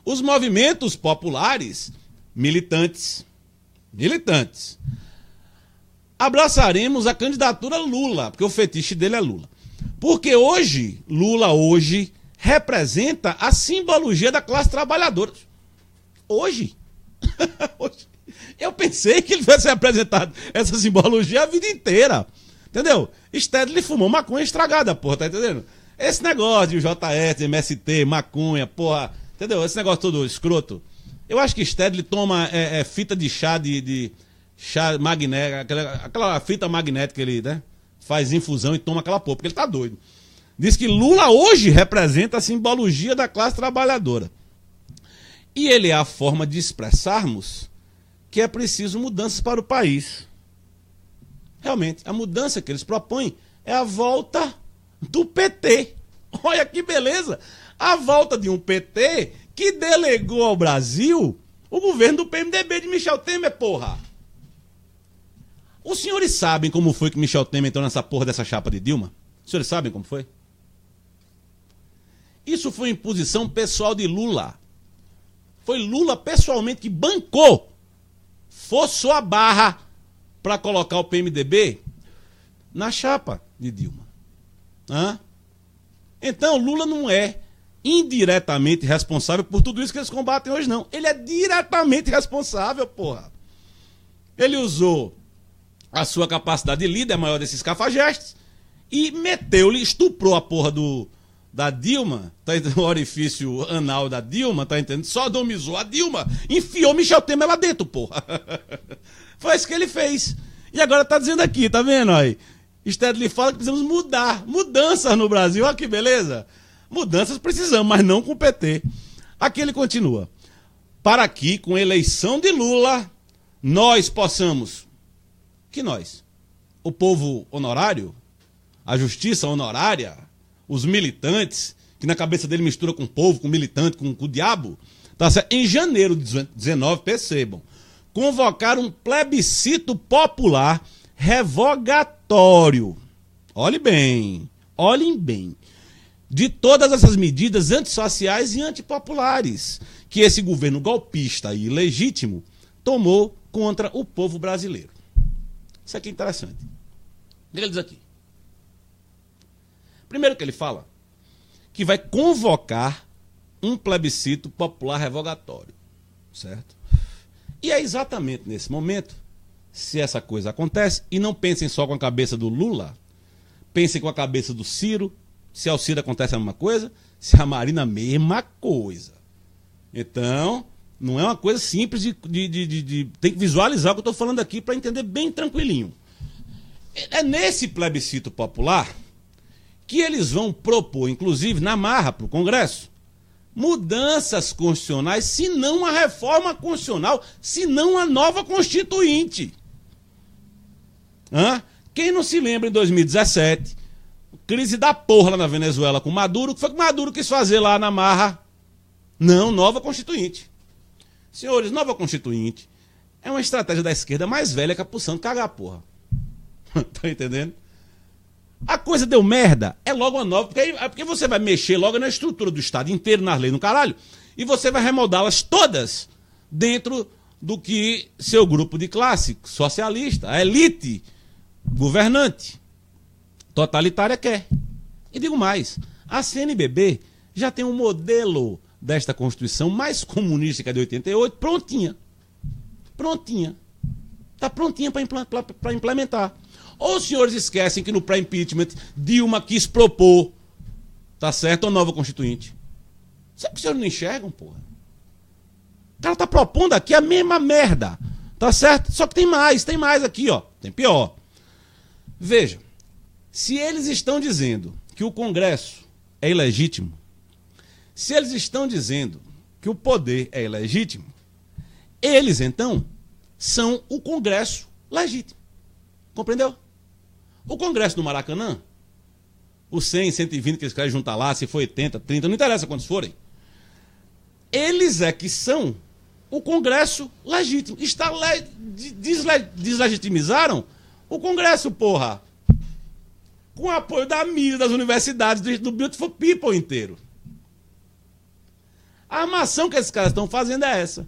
os movimentos populares, militantes, abraçaremos a candidatura Lula, porque o fetiche dele é Lula. Porque Lula hoje representa a simbologia da classe trabalhadora. Hoje. Eu pensei que ele tivesse apresentado essa simbologia a vida inteira. Entendeu? Stedley fumou maconha estragada, porra, tá entendendo? Esse negócio de JS, MST, maconha, porra, entendeu? Esse negócio todo escroto. Eu acho que Stedley toma fita de chá chá magnético, aquela fita magnética que ele, né, faz infusão e toma aquela porra, porque ele tá doido. Diz que Lula hoje representa a simbologia da classe trabalhadora. E ele é a forma de expressarmos que é preciso mudanças para o país. Realmente, a mudança que eles propõem é a volta do PT. Olha que beleza! A volta de um PT que delegou ao Brasil o governo do PMDB de Michel Temer, porra! Os senhores sabem como foi que Michel Temer entrou nessa porra dessa chapa de Dilma? Os senhores sabem como foi? Isso foi imposição pessoal de Lula. Foi Lula pessoalmente que bancou, forçou a barra para colocar o PMDB na chapa de Dilma. Então Lula não é indiretamente responsável por tudo isso que eles combatem hoje, não. Ele é diretamente responsável, porra. Ele usou a sua capacidade de líder, a maior desses cafajestes, e meteu-lhe, estuprou a porra da Dilma, tá entendendo? O orifício anal da Dilma, tá entendendo? Sodomizou a Dilma, enfiou Michel Temer lá dentro, porra. Foi isso que ele fez. E agora tá dizendo aqui, tá vendo aí? Stedley fala que precisamos mudanças no Brasil, olha que beleza. Mudanças precisamos, mas não com o PT. Aqui ele continua. Para que, com a eleição de Lula, nós possamos... Que nós? O povo honorário? A justiça honorária? Os militantes? Que na cabeça dele mistura com o povo, com o militante, com o diabo? Tá certo? Em janeiro de 19, percebam, convocar um plebiscito popular revogatório. Olhem bem. De todas essas medidas antissociais e antipopulares que esse governo golpista e ilegítimo tomou contra o povo brasileiro. Isso aqui é interessante. O que ele diz aqui? Primeiro que ele fala que vai convocar um plebiscito popular revogatório. Certo? E é exatamente nesse momento, se essa coisa acontece, e não pensem só com a cabeça do Lula, pensem com a cabeça do Ciro, se ao Ciro acontece a mesma coisa, se a Marina a mesma coisa. Então, não é uma coisa simples tem que visualizar o que eu estou falando aqui para entender bem tranquilinho. É nesse plebiscito popular que eles vão propor, inclusive na marra para o Congresso, mudanças constitucionais, se não a reforma constitucional, se não a nova Constituinte. Quem não se lembra em 2017, crise da porra lá na Venezuela com Maduro, o que foi que Maduro quis fazer lá na marra? Não, nova Constituinte. Senhores, nova Constituinte é uma estratégia da esquerda mais velha que a pulsão de cagar, porra. Tá entendendo? A coisa deu merda, é logo uma nova, porque você vai mexer logo na estrutura do Estado inteiro, nas leis no caralho, e você vai remoldá-las todas dentro do que seu grupo de classe socialista, a elite governante totalitária quer. E digo mais, a CNBB já tem um modelo desta Constituição mais comunista que a de 88, prontinha. Está prontinha para implementar. Ou os senhores esquecem que no pré-impeachment Dilma quis propor, tá certo, uma nova Constituinte? Sabe que os senhores não enxergam, porra? O cara tá propondo aqui a mesma merda, tá certo? Só que tem mais aqui, ó. Tem pior. Veja, se eles estão dizendo que o Congresso é ilegítimo, se eles estão dizendo que o poder é ilegítimo, eles, então, são o Congresso legítimo. Compreendeu? O Congresso do Maracanã, os 100, 120 que eles querem juntar lá, se for 80, 30, não interessa quantos forem, eles é que são o Congresso legítimo. Deslegitimizaram o Congresso, porra. Com o apoio da mídia, das universidades, do Beautiful People inteiro. A armação que esses caras estão fazendo é essa.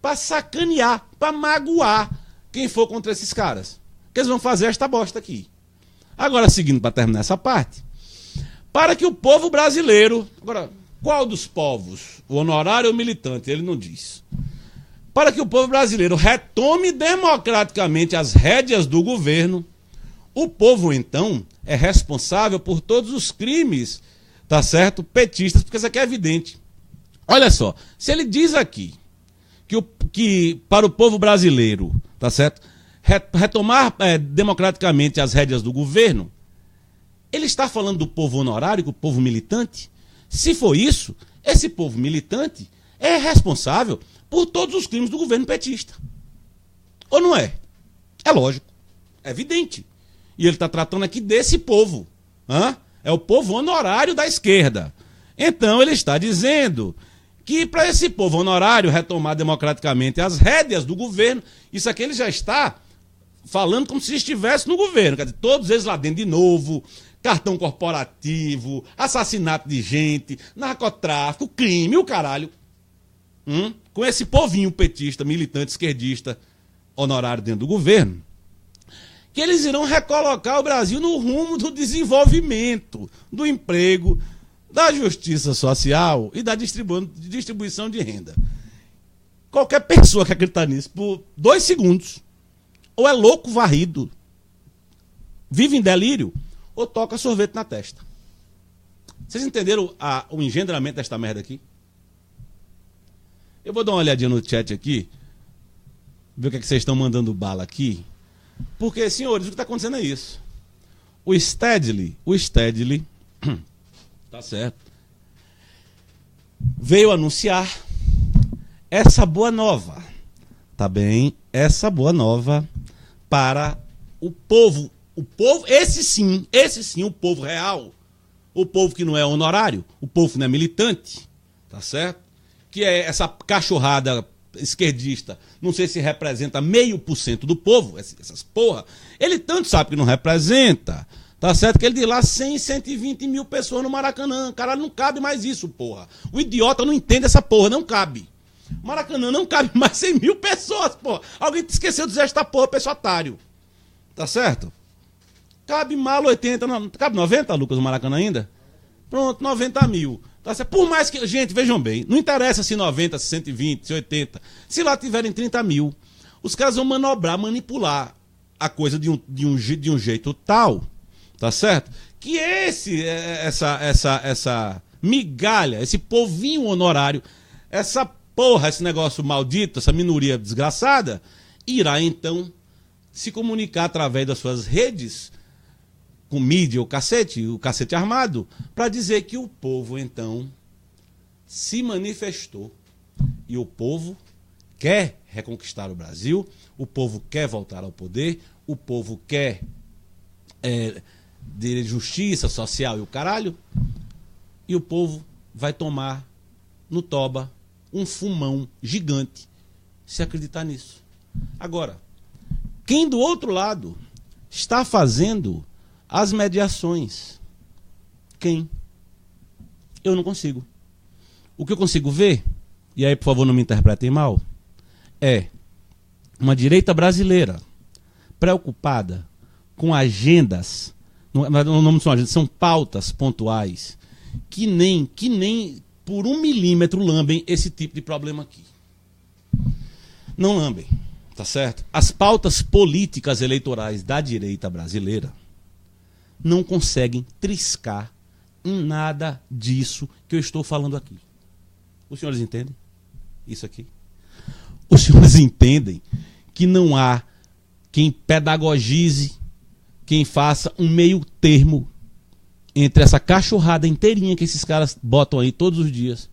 Para sacanear, para magoar quem for contra esses caras. Que eles vão fazer esta bosta aqui. Agora, seguindo para terminar essa parte, para que o povo brasileiro... Agora, qual dos povos? O honorário ou o militante? Ele não diz. Para que o povo brasileiro retome democraticamente as rédeas do governo, o povo, então, é responsável por todos os crimes, tá certo? Petistas, porque isso aqui é evidente. Olha só, se ele diz aqui que para o povo brasileiro, tá certo? Retomar democraticamente as rédeas do governo, ele está falando do povo honorário, do povo militante? Se for isso, esse povo militante é responsável por todos os crimes do governo petista. Ou não é? É lógico. É evidente. E ele está tratando aqui desse povo. É o povo honorário da esquerda. Então ele está dizendo que para esse povo honorário retomar democraticamente as rédeas do governo, isso aqui ele já está falando como se estivesse no governo. Quer dizer, todos eles lá dentro de novo, cartão corporativo, assassinato de gente, narcotráfico, crime, o caralho. Com esse povinho petista, militante, esquerdista, honorário dentro do governo, que eles irão recolocar o Brasil no rumo do desenvolvimento, do emprego, da justiça social e da distribuição de renda. Qualquer pessoa que acreditar nisso por 2 segundos, ou é louco varrido, vive em delírio, ou toca sorvete na testa. Vocês entenderam o engendramento desta merda aqui? Eu vou dar uma olhadinha no chat aqui, ver o que, é que vocês estão mandando bala aqui. Porque, senhores, o que está acontecendo é isso. O Stedley, tá certo, veio anunciar essa boa nova, tá bem? Essa boa nova para o povo, esse sim, o povo real, o povo que não é honorário, o povo que não é militante, tá certo? Que é essa cachorrada esquerdista, não sei se representa 0,5% do povo, essas porra, ele tanto sabe que não representa, tá certo? Que ele diz lá 100, 120 mil pessoas no Maracanã, caralho, não cabe mais isso, porra. O idiota não entende essa porra, não cabe. Maracanã não cabe mais 100 mil pessoas, porra. Alguém te esqueceu de dizer esta porra, pessoal otário. Tá certo? Cabe mal 80, não, cabe 90, Lucas, no Maracanã ainda? Pronto, 90 mil. Tá certo? Por mais que, gente, vejam bem, não interessa se 90, se 120, se 80, se lá tiverem 30 mil, os caras vão manobrar, manipular a coisa de um jeito tal, tá certo? Que essa migalha, esse povinho honorário, essa porra, esse negócio maldito, essa minoria desgraçada, irá então se comunicar através das suas redes, com mídia, o cacete armado, para dizer que o povo, então, se manifestou. E o povo quer reconquistar o Brasil, o povo quer voltar ao poder, o povo quer de justiça social e o caralho, e o povo vai tomar no toba um fumão gigante se acreditar nisso. Agora, quem do outro lado está fazendo as mediações? Quem? Eu não consigo. O que eu consigo ver, e aí por favor não me interpretem mal, é uma direita brasileira preocupada com agendas, não são agendas, são pautas pontuais, que nem por 1 milímetro lambem esse tipo de problema aqui. Não lambem, tá certo? As pautas políticas eleitorais da direita brasileira não conseguem triscar em nada disso que eu estou falando aqui. Os senhores entendem isso aqui? Os senhores entendem que não há quem pedagogize, quem faça um meio termo entre essa cachorrada inteirinha que esses caras botam aí todos os dias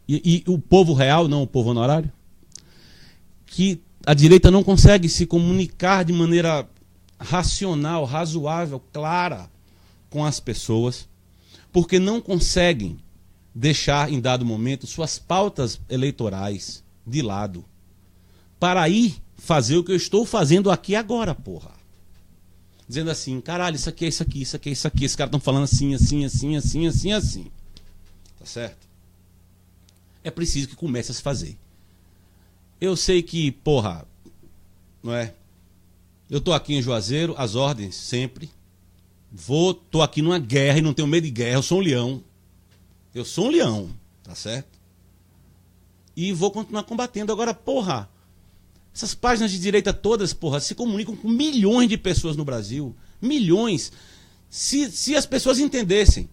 e o povo real, não o povo honorário? Que a direita não consegue se comunicar de maneira racional, razoável, clara com as pessoas, porque não conseguem deixar em dado momento suas pautas eleitorais de lado para ir fazer o que eu estou fazendo aqui agora, porra. Dizendo assim, caralho, isso aqui é isso aqui, isso aqui é isso aqui, esses caras estão falando assim, assim, assim, assim, assim, assim. Tá certo? É preciso que comece a se fazer. Eu sei que, porra, não é? Eu tô aqui em Juazeiro, as ordens sempre. Tô aqui numa guerra e não tenho medo de guerra, eu sou um leão. Eu sou um leão, tá certo? E vou continuar combatendo. Agora, porra, essas páginas de direita todas, porra, se comunicam com milhões de pessoas no Brasil. Milhões. Se as pessoas entendessem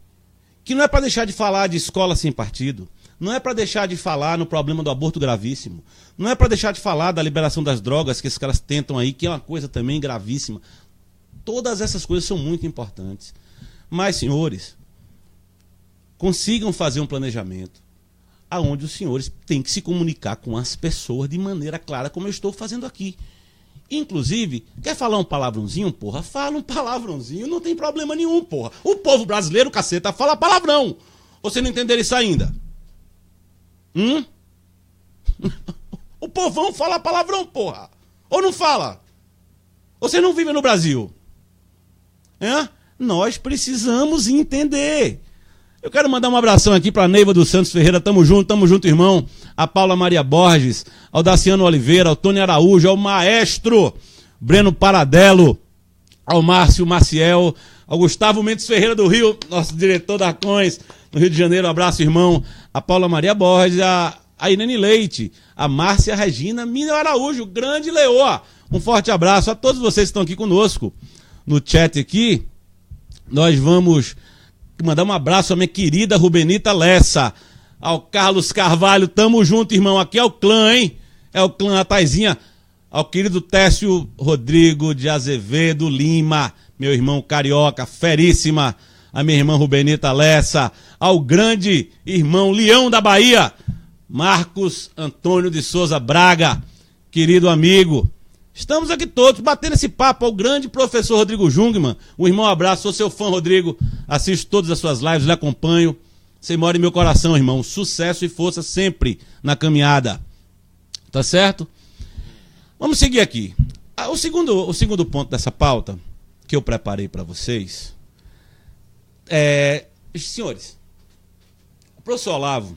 que não é para deixar de falar de escola sem partido, não é para deixar de falar no problema do aborto gravíssimo, não é para deixar de falar da liberação das drogas que esses caras tentam aí, que é uma coisa também gravíssima. Todas essas coisas são muito importantes. Mas, senhores, consigam fazer um planejamento. aonde os senhores têm que se comunicar com as pessoas de maneira clara, como eu estou fazendo aqui. Inclusive, quer falar um palavrãozinho, porra? Fala um palavrãozinho, não tem problema nenhum, porra. O povo brasileiro, caceta, fala palavrão. Você não entender isso ainda? O povão fala palavrão, porra. Ou não fala? Você não vive no Brasil? Nós precisamos entender. Eu quero mandar um abração aqui para a Neiva dos Santos Ferreira. Tamo junto, irmão. A Paula Maria Borges, ao Daciano Oliveira, ao Tony Araújo, ao Maestro Breno Paradelo, ao Márcio Maciel, ao Gustavo Mendes Ferreira do Rio, nosso diretor da Arcões, no Rio de Janeiro. Um abraço, irmão. A Paula Maria Borges, a Irene Leite, a Márcia Regina Mino Araújo, grande Leoa. Um forte abraço a todos vocês que estão aqui conosco no chat aqui. Nós vamos mandar um abraço à minha querida Rubenita Lessa, ao Carlos Carvalho, tamo junto, irmão, aqui é o clã, hein? É o clã, a Taizinha, ao querido Técio Rodrigo de Azevedo Lima, meu irmão carioca, feríssima, a minha irmã Rubenita Lessa, ao grande irmão Leão da Bahia, Marcos Antônio de Souza Braga, querido amigo. Estamos aqui todos batendo esse papo ao grande professor Rodrigo Jungmann. Um irmão abraço, sou seu fã, Rodrigo. Assisto todas as suas lives, lhe acompanho. Você mora em meu coração, irmão. Sucesso e força sempre na caminhada. Tá certo? Vamos seguir aqui. O segundo ponto dessa pauta que eu preparei para vocês senhores, o professor Olavo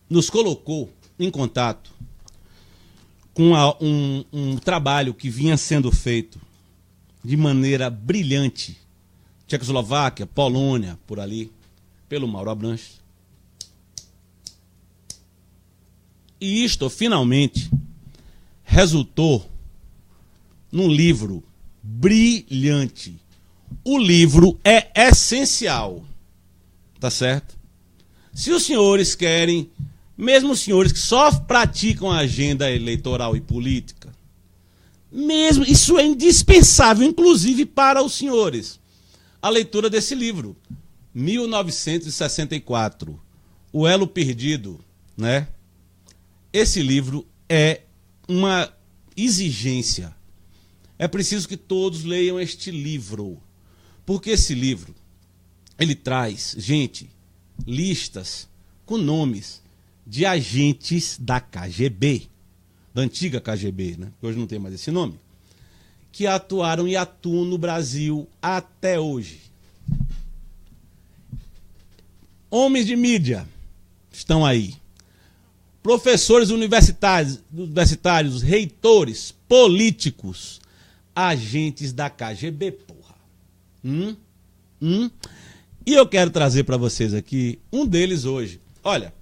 nos colocou em contato com um trabalho que vinha sendo feito de maneira brilhante, Tchecoslováquia, Polônia, por ali, pelo Mauro Abranches. E isto, finalmente, resultou num livro brilhante. O livro é essencial, tá certo? Se os senhores querem, mesmo os senhores que só praticam a agenda eleitoral e política, mesmo isso é indispensável, inclusive para os senhores, a leitura desse livro, 1964, O Elo Perdido, né? Esse livro é uma exigência. É preciso que todos leiam este livro, porque esse livro, ele traz, gente, listas com nomes de agentes da KGB, da antiga KGB, né? Hoje não tem mais esse nome, que atuaram e atuam no Brasil até hoje. Homens de mídia estão aí. Professores universitários, reitores, políticos, agentes da KGB, porra. E eu quero trazer para vocês aqui um deles hoje. Olha,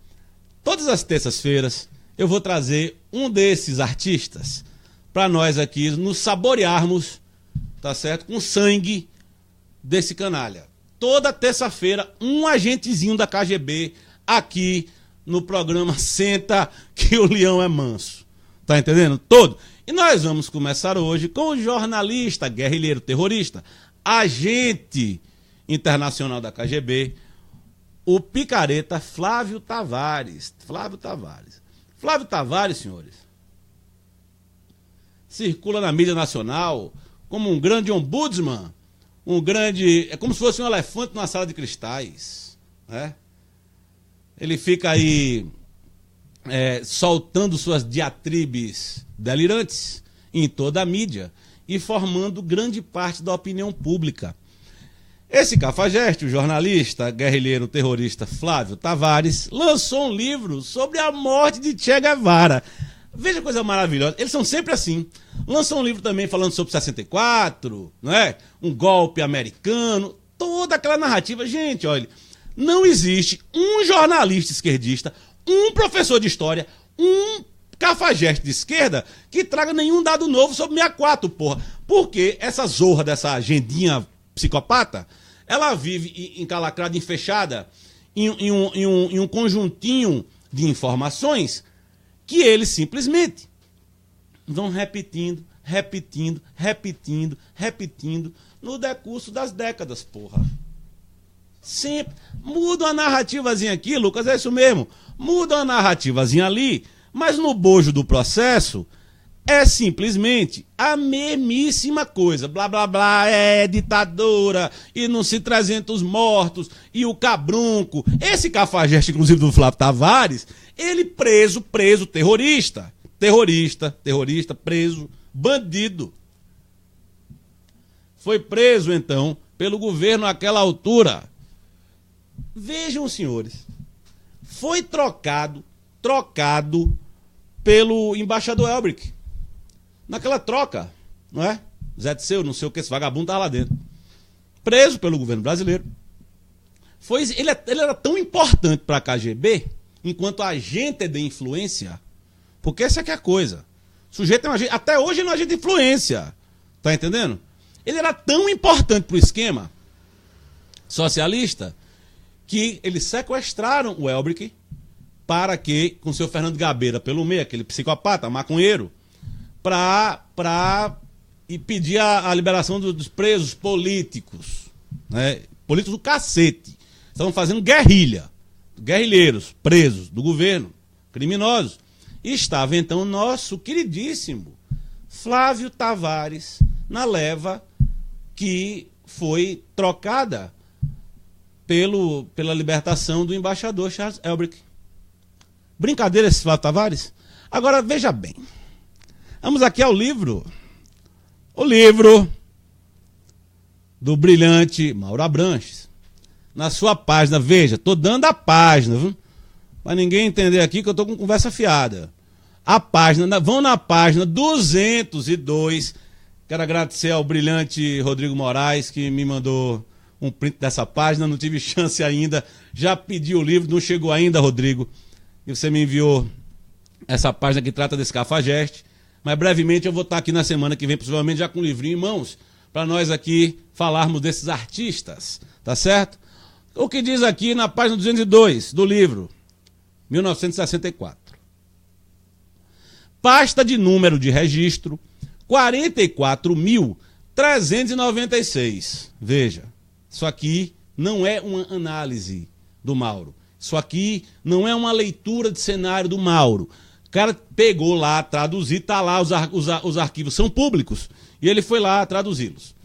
todas as terças-feiras eu vou trazer um desses artistas para nós aqui nos saborearmos, tá certo? Com sangue desse canalha. Toda terça-feira, um agentezinho da KGB aqui no programa Senta que o Leão é Manso. Tá entendendo? Todo. E nós vamos começar hoje com o jornalista, guerrilheiro terrorista, agente internacional da KGB, o picareta Flávio Tavares. Flávio Tavares, senhores, circula na mídia nacional como um grande ombudsman, é como se fosse um elefante numa sala de cristais, né? Ele fica aí soltando suas diatribes delirantes em toda a mídia e formando grande parte da opinião pública. Esse cafajeste, o jornalista, guerrilheiro terrorista Flávio Tavares, lançou um livro sobre a morte de Che Guevara. Veja que coisa maravilhosa. Eles são sempre assim. Lançou um livro também falando sobre 64, não é? Um golpe americano, toda aquela narrativa. Gente, olha, não existe um jornalista esquerdista, um professor de história, um cafajeste de esquerda que traga nenhum dado novo sobre 64, porra. Porque essa zorra dessa agendinha psicopata, ela vive encalacrada, fechada em um conjuntinho de informações que eles simplesmente vão repetindo no decurso das décadas, porra. Sempre. Muda uma narrativazinha aqui, Lucas, é isso mesmo. Muda uma narrativazinha ali, mas no bojo do processo é simplesmente a mesmíssima coisa. Blá, blá, blá, é ditadura, e não se 300 mortos, e o cabrunco. Esse cafajeste, inclusive, do Flávio Tavares, ele preso, terrorista, preso, bandido. Foi preso, então, pelo governo naquela altura. Vejam, senhores, foi trocado pelo embaixador Elbrick. Naquela troca, não é? Zé de Seu, não sei o que, esse vagabundo estava lá dentro. Preso pelo governo brasileiro. Ele era tão importante para a KGB, enquanto agente de influência, porque essa aqui é a coisa. O sujeito é um agente, até hoje ele é um agente de influência. Tá entendendo? Ele era tão importante para o esquema socialista que eles sequestraram o Elbrick para que, com o seu Fernando Gabeira pelo meio, aquele psicopata, maconheiro, para pedir a liberação dos presos políticos, né? Políticos do cacete. Estavam fazendo guerrilha, guerrilheiros presos do governo, criminosos. E estava então nosso queridíssimo Flávio Tavares na leva que foi trocada pela libertação do embaixador Charles Elbrick. Brincadeira esse Flávio Tavares? Agora, veja bem. Vamos aqui ao livro. O livro do brilhante Mauro Abranches. Na sua página, veja, estou dando a página, viu? Para ninguém entender aqui que eu estou com conversa fiada. A página, vão na página 202. Quero agradecer ao brilhante Rodrigo Moraes, que me mandou um print dessa página. Não tive chance ainda. Já pedi o livro, não chegou ainda, Rodrigo. E você me enviou essa página que trata desse cafajeste. Mas brevemente eu vou estar aqui na semana que vem, possivelmente já com o livrinho em mãos, para nós aqui falarmos desses artistas, tá certo? O que diz aqui na página 202 do livro, 1964. Pasta de número de registro 44.396. Veja, isso aqui não é uma análise do Mauro. Isso aqui não é uma leitura de cenário do Mauro. O cara pegou lá, traduziu, tá lá, os arquivos são públicos, e ele foi lá traduzi-los.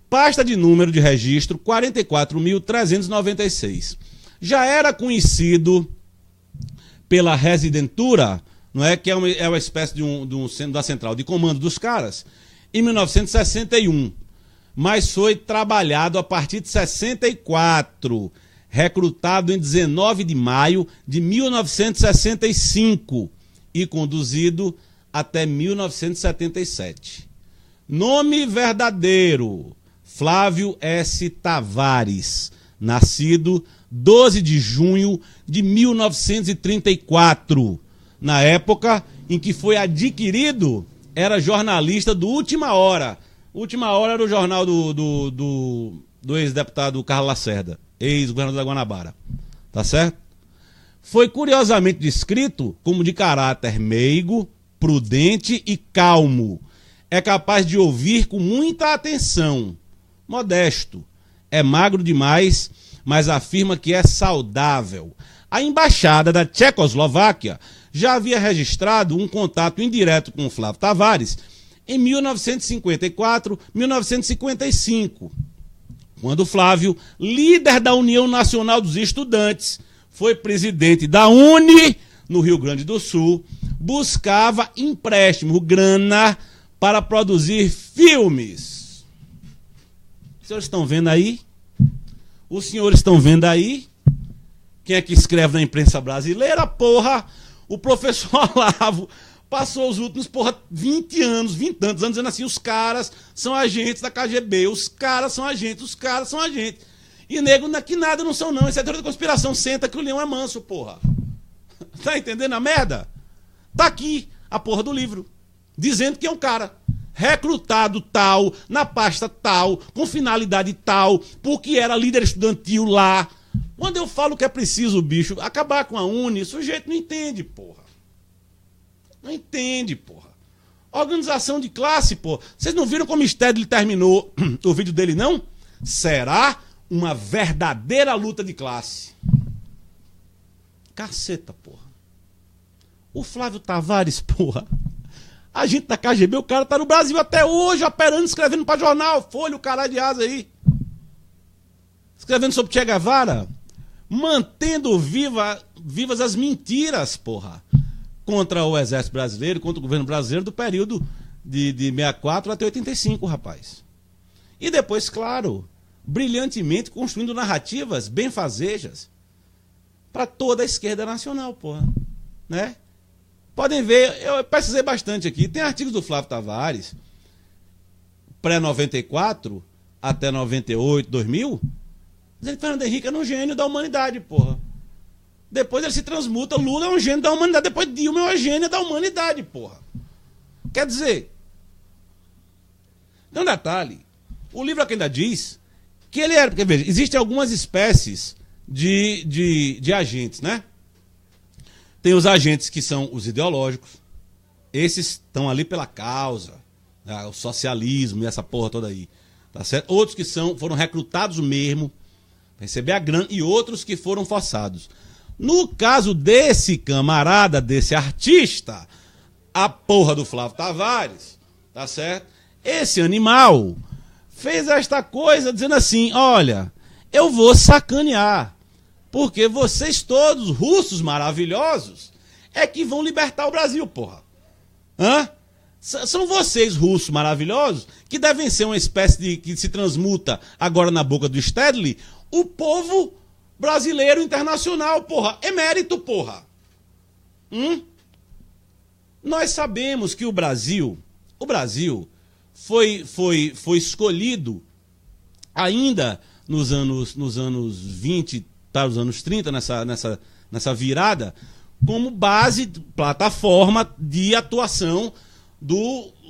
Pasta de número de registro 44.396. Já era conhecido pela Residentura, não é, que é uma espécie de da central de comando dos caras, em 1961. Mas foi trabalhado a partir de 64, recrutado em 19 de maio de 1965 e conduzido até 1977. Nome verdadeiro: Flávio S. Tavares, nascido 12 de junho de 1934. Na época em que foi adquirido, era jornalista do Última Hora. Última Hora era o jornal do ex-deputado Carlos Lacerda, ex-governador da Guanabara. Tá certo? Foi curiosamente descrito como de caráter meigo, prudente e calmo. É capaz de ouvir com muita atenção. Modesto. É magro demais, mas afirma que é saudável. A embaixada da Tchecoslováquia já havia registrado um contato indireto com o Flávio Tavares em 1954, 1955, quando Flávio, líder da União Nacional dos Estudantes, foi presidente da UNE, no Rio Grande do Sul, buscava empréstimo, grana, para produzir filmes. Os senhores estão vendo aí? Os senhores estão vendo aí? Quem é que escreve na imprensa brasileira? Porra, o professor Olavo passou os últimos, 20 anos, 20 e tantos anos, dizendo assim, os caras são agentes da KGB, os caras são agentes. E nego, que nada não são não, isso é teoria da conspiração, senta que o leão é manso, porra. Tá entendendo a merda? Tá aqui a porra do livro, dizendo que é um cara recrutado tal, na pasta tal, com finalidade tal, porque era líder estudantil lá. Quando eu falo que é preciso, bicho, acabar com a UNE, o sujeito não entende, porra. Não entende, porra. Organização de classe, porra. Vocês não viram como o Stedley terminou o vídeo dele, não? Será uma verdadeira luta de classe. Caceta, porra. O Flávio Tavares, porra. Agente da KGB, o cara tá no Brasil até hoje, operando, escrevendo pra jornal, Folha, o caralho de asa aí. Escrevendo sobre Che Guevara. Mantendo vivas as mentiras, porra. Contra o exército brasileiro, contra o governo brasileiro do período de 64 até 85, rapaz. E depois, claro, brilhantemente construindo narrativas benfazejas para toda a esquerda nacional, porra. Né? Podem ver, eu pesquisei bastante aqui, tem artigos do Flávio Tavares, pré-94 até 98, 2000, dizendo que Fernando Henrique era um gênio da humanidade, porra. Depois ele se transmuta, Lula é um gênio da humanidade, depois Dilma é uma gênia da humanidade, porra. Quer dizer, tem um detalhe, o livro aqui ainda diz que ele era, porque veja, existem algumas espécies de agentes, né? Tem os agentes que são os ideológicos, esses estão ali pela causa, né? O socialismo e essa porra toda aí, tá certo? Outros que foram recrutados mesmo, para receber a grana, e outros que foram forçados. No caso desse camarada, desse artista, a porra do Flávio Tavares, tá certo? Esse animal fez esta coisa dizendo assim, olha, eu vou sacanear, porque vocês todos, russos maravilhosos, é que vão libertar o Brasil, porra. Hã? São vocês, russos maravilhosos, que devem ser uma espécie de que se transmuta agora na boca do Stedley, o povo brasileiro internacional, porra. Emérito, porra. Nós sabemos que o Brasil foi escolhido ainda nos anos 20, tá, nos anos 30, nessa virada, como base, plataforma de atuação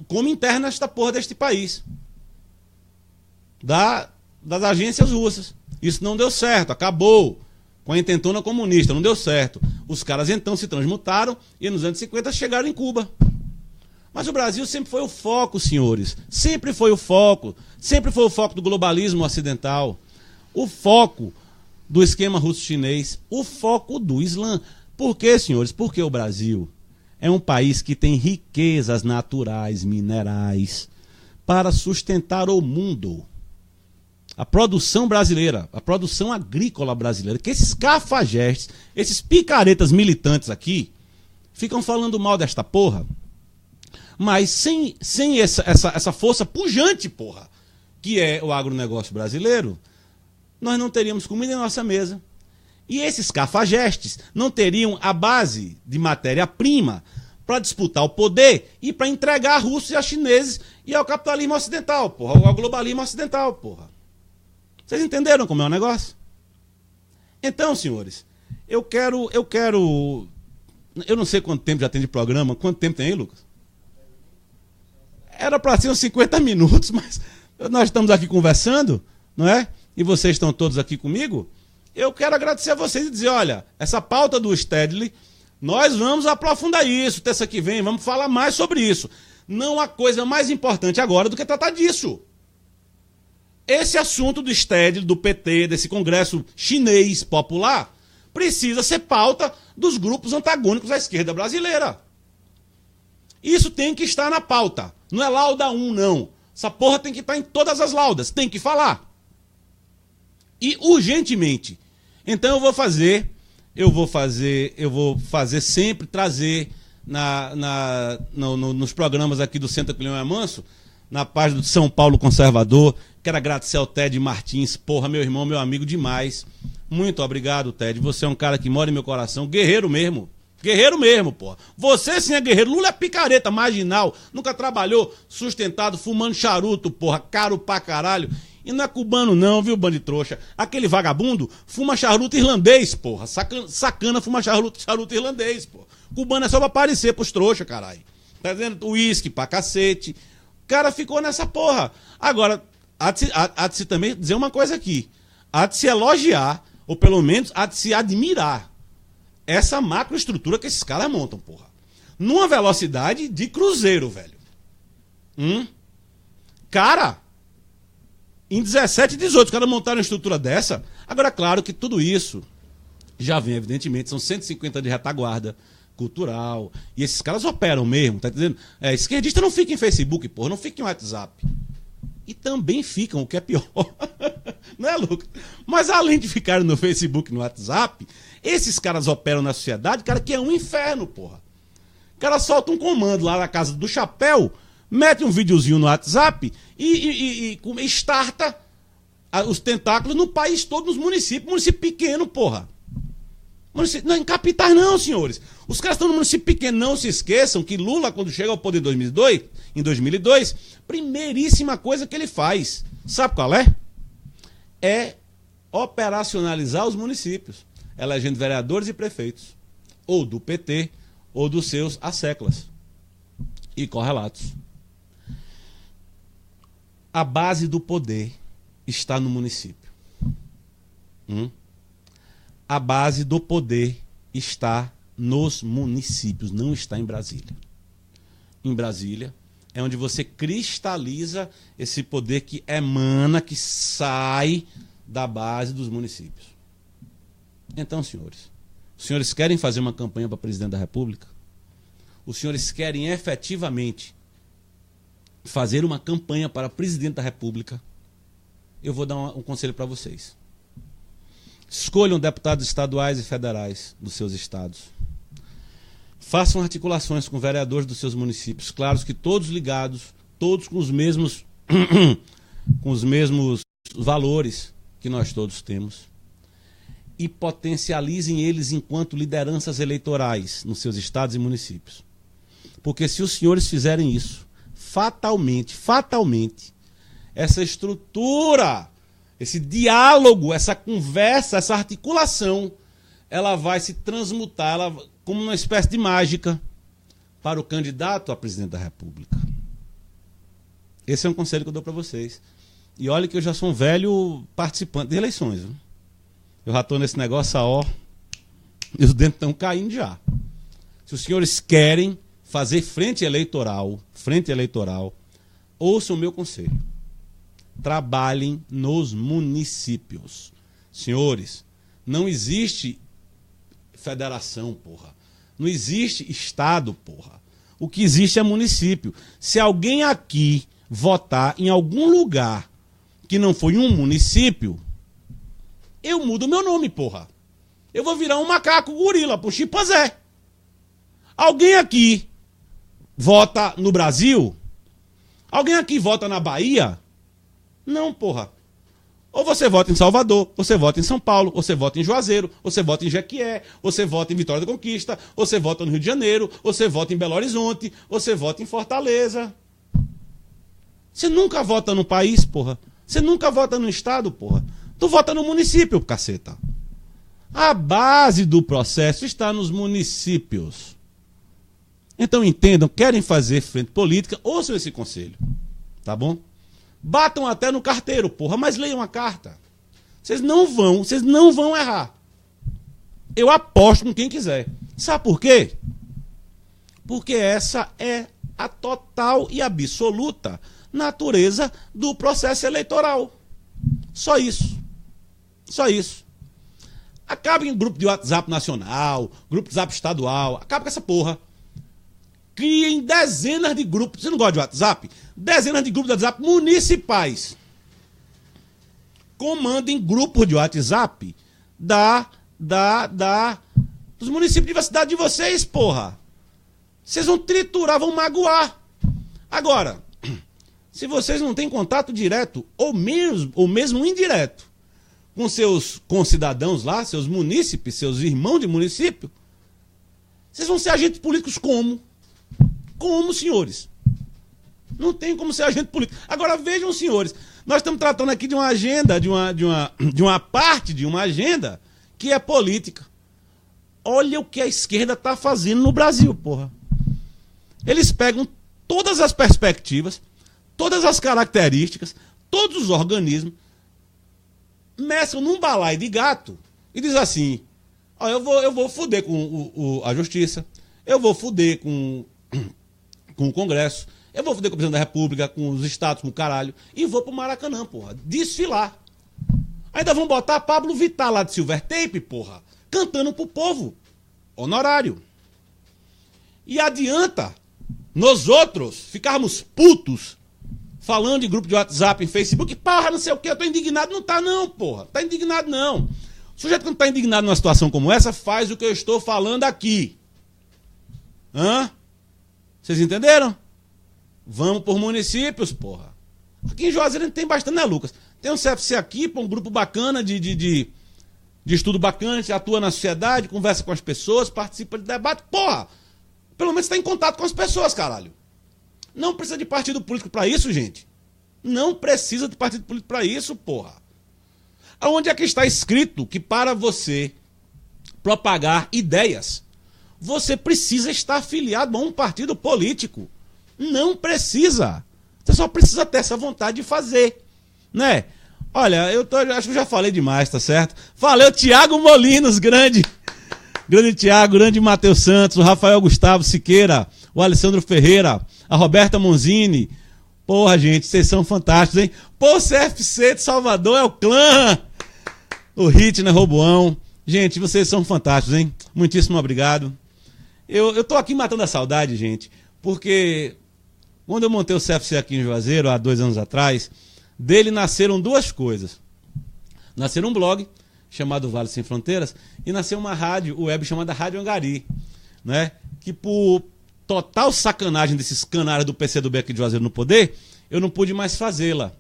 como interna esta porra deste país. Das agências russas. Isso não deu certo, acabou com a intentona comunista, não deu certo. Os caras então se transmutaram e nos anos 50 chegaram em Cuba. Mas o Brasil sempre foi o foco, senhores. Sempre foi o foco do globalismo ocidental. O foco do esquema russo-chinês, o foco do Islã. Por quê, senhores? Porque o Brasil é um país que tem riquezas naturais, minerais, para sustentar o mundo. A produção brasileira, a produção agrícola brasileira, que esses cafajestes, esses picaretas militantes aqui, ficam falando mal desta porra, mas sem essa força pujante, porra, que é o agronegócio brasileiro, nós não teríamos comida em nossa mesa. E esses cafajestes não teriam a base de matéria-prima para disputar o poder e para entregar a Rússia e a chineses e ao capitalismo ocidental, porra, ao globalismo ocidental, porra. Vocês entenderam como é o negócio? Então, senhores, eu não sei quanto tempo já tem de programa. Quanto tempo tem aí, Lucas? Era para ser uns 50 minutos, mas nós estamos aqui conversando, não é? E vocês estão todos aqui comigo. Eu quero agradecer a vocês e dizer, olha, essa pauta do Stedley, nós vamos aprofundar isso, terça que vem, vamos falar mais sobre isso. Não há coisa mais importante agora do que tratar disso. Esse assunto do Stedley, do PT, desse congresso chinês popular, precisa ser pauta dos grupos antagônicos à esquerda brasileira. Isso tem que estar na pauta. Não é lauda 1, não. Essa porra tem que estar em todas as laudas. Tem que falar. E urgentemente. Então eu vou fazer sempre trazer nos programas aqui do Senta Leão é Manso, na página do São Paulo Conservador. Quero agradecer ao Ted Martins, porra, meu irmão, meu amigo demais. Muito obrigado, Ted. Você é um cara que mora em meu coração, guerreiro mesmo. Guerreiro mesmo, porra. Você sim é guerreiro. Lula é picareta, marginal, nunca trabalhou, sustentado, fumando charuto, porra, caro pra caralho. E não é cubano não, viu, bando de trouxa? Aquele vagabundo fuma charuto irlandês, porra. Sacana fuma charuto irlandês, porra. Cubano é só pra aparecer pros trouxa, caralho. Tá dizendo? Uísque pra cacete. O cara ficou nessa porra. Agora, há de se também dizer uma coisa aqui. Há de se elogiar, ou pelo menos há de se admirar, essa macroestrutura que esses caras montam, porra. Numa velocidade de cruzeiro, velho. Cara, Em 17 e 18, os caras montaram uma estrutura dessa. Agora, claro que tudo isso já vem, evidentemente, são 150 de retaguarda cultural. E esses caras operam mesmo, tá entendendo? Esquerdista não fica em Facebook, porra, não fica em WhatsApp. E também ficam, o que é pior. Não é, Lucas? Mas além de ficarem no Facebook e no WhatsApp, esses caras operam na sociedade, cara, que é um inferno, porra. O cara solta um comando lá na casa do chapéu, mete um videozinho no WhatsApp e starta os tentáculos no país todo, nos municípios. Município pequeno, porra. Não, em capitais não, senhores. Os caras estão no município pequeno. Não se esqueçam que Lula, quando chega ao poder em 2002, primeiríssima coisa que ele faz, sabe qual é? É operacionalizar os municípios, elegendo vereadores e prefeitos, ou do PT, ou dos seus asseclas e correlatos. A base do poder está no município. A base do poder está nos municípios, não está em Brasília. Em Brasília é onde você cristaliza esse poder que emana, que sai da base dos municípios. Então, senhores, os senhores querem fazer uma campanha para presidente da República? Os senhores querem efetivamente fazer uma campanha para presidente da República? Eu vou dar um conselho para vocês. Escolham deputados estaduais e federais dos seus estados. Façam articulações com vereadores dos seus municípios, claro que todos ligados, todos com os mesmos valores que nós todos temos. E potencializem eles enquanto lideranças eleitorais nos seus estados e municípios. Porque se os senhores fizerem isso, fatalmente, essa estrutura, esse diálogo, essa conversa, essa articulação, ela vai se transmutar como uma espécie de mágica para o candidato a presidente da República. Esse é um conselho que eu dou para vocês. E olha que eu já sou um velho participante de eleições. Viu? Eu já estou nesse negócio e os dentes estão caindo já. Se os senhores querem fazer frente eleitoral, ouçam o meu conselho. Trabalhem nos municípios. Senhores, não existe federação, porra. Não existe estado, porra. O que existe é município. Se alguém aqui votar em algum lugar que não foi um município, eu mudo meu nome, porra. Eu vou virar um macaco gorila pro chimpanzé. Alguém aqui vota no Brasil? Alguém aqui vota na Bahia? Não, porra. Ou você vota em Salvador, você vota em São Paulo, você vota em Juazeiro, você vota em Jequié, você vota em Vitória da Conquista, você vota no Rio de Janeiro, você vota em Belo Horizonte, você vota em Fortaleza. Você nunca vota no país, porra. Você nunca vota no estado, porra. Tu vota no município, caceta. A base do processo está nos municípios. Então entendam, querem fazer frente política, ouçam esse conselho. Tá bom? Batam até no carteiro, porra, mas leiam a carta. Vocês não vão errar. Eu aposto com quem quiser. Sabe por quê? Porque essa é a total e absoluta natureza do processo eleitoral. Só isso. Só isso. Acabem em grupo de WhatsApp nacional, grupo de WhatsApp estadual, acaba com essa porra. Criem dezenas de grupos, você não gosta de WhatsApp? Dezenas de grupos de WhatsApp municipais. Comandem grupos de WhatsApp dos municípios da cidade de vocês, porra. Vocês vão triturar, vão magoar. Agora, se vocês não têm contato direto, ou mesmo indireto, com seus concidadãos lá, seus munícipes, seus irmãos de município, vocês vão ser agentes políticos como? Como, senhores? Não tem como ser agente político. Agora vejam, senhores, nós estamos tratando aqui de uma agenda, de uma parte de uma agenda que é política. Olha o que a esquerda está fazendo no Brasil, porra. Eles pegam todas as perspectivas, todas as características, todos os organismos, mesclam num balaio de gato e diz assim, ó, eu vou fuder com a justiça, eu vou fuder com o Congresso, Eu vou foder com o presidente da República, com os estados, com o caralho, e vou pro Maracanã, porra, desfilar. Ainda vão botar Pablo Vittar lá de Silver Tape, porra, cantando pro povo. Honorário. E adianta nós outros ficarmos putos falando de grupo de WhatsApp, em Facebook, porra, não sei o que, eu tô indignado. Não tá não, porra. Tá indignado não. O sujeito que não tá indignado numa situação como essa faz o que eu estou falando aqui. Hã? Vocês entenderam? Vamos por municípios, porra. Aqui em Juazeiro a gente tem bastante, né, Lucas? Tem um CFC aqui, pô, um grupo bacana de estudo bacana, a gente atua na sociedade, conversa com as pessoas, participa de debate. Porra! Pelo menos está em contato com as pessoas, caralho. Não precisa de partido político para isso, gente. Não precisa de partido político para isso, porra. Aonde é que está escrito que para você propagar ideias, você precisa estar afiliado a um partido político? Não precisa. Você só precisa ter essa vontade de fazer, né? Olha, acho que eu já falei demais, tá certo? Valeu, Tiago Molinos, grande Tiago, grande Matheus Santos, o Rafael Gustavo Siqueira, o Alessandro Ferreira, a Roberta Monzini. Porra, gente, vocês são fantásticos, hein? Pô, CFC de Salvador é o clã! O Hitner Roboão. Gente, vocês são fantásticos, hein? Muitíssimo obrigado. Eu tô aqui matando a saudade, gente, porque quando eu montei o CFC aqui em Juazeiro, há 2 anos atrás, dele nasceram 2 coisas. Nasceram um blog chamado Vale Sem Fronteiras e nasceu uma rádio web chamada Rádio Angari, né? Que por total sacanagem desses canários do PCdoB aqui de Juazeiro no poder, eu não pude mais fazê-la.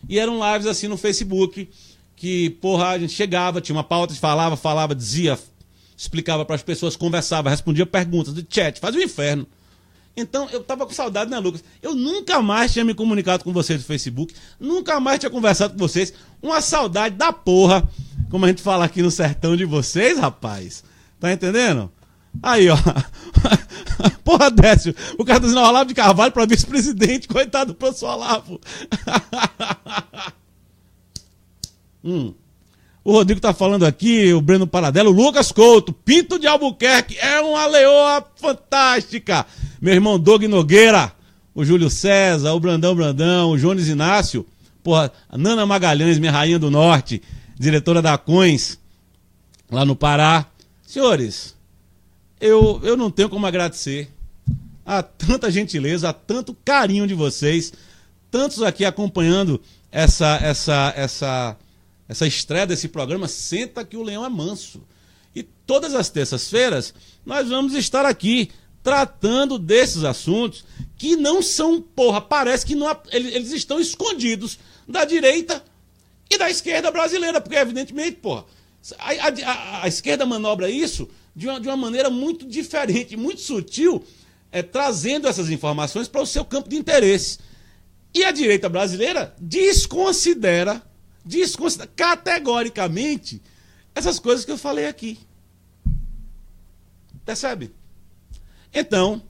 E eram lives assim no Facebook, que, porra, a gente chegava, tinha uma pauta, falava, dizia, explicava para as pessoas, conversava, respondia perguntas do chat, fazia o inferno. Então, eu tava com saudade, né, Lucas? Eu nunca mais tinha me comunicado com vocês no Facebook, nunca mais tinha conversado com vocês. Uma saudade da porra, como a gente fala aqui no sertão de vocês, rapaz. Tá entendendo? Aí, ó. Porra, Décio, o cara tá dizendo Olavo de Carvalho pra vice-presidente, coitado do professor Olavo. O Rodrigo tá falando aqui, o Breno Paradelo, o Lucas Couto, Pinto de Albuquerque, é uma leoa fantástica. Meu irmão Doug Nogueira, o Júlio César, o Brandão, o Jones Inácio, porra, a Nana Magalhães, minha rainha do norte, diretora da Coins, lá no Pará. Senhores, eu não tenho como agradecer a tanta gentileza, a tanto carinho de vocês, tantos aqui acompanhando essa estreia desse programa. Senta que o leão é manso. E todas as terças-feiras nós vamos estar aqui tratando desses assuntos que não são, porra, parece que não, eles estão escondidos da direita e da esquerda brasileira, porque evidentemente, porra, a esquerda manobra isso de uma maneira muito diferente, muito sutil, trazendo essas informações para o seu campo de interesse. E a direita brasileira desconsidera categoricamente essas coisas que eu falei aqui. Percebe? Então,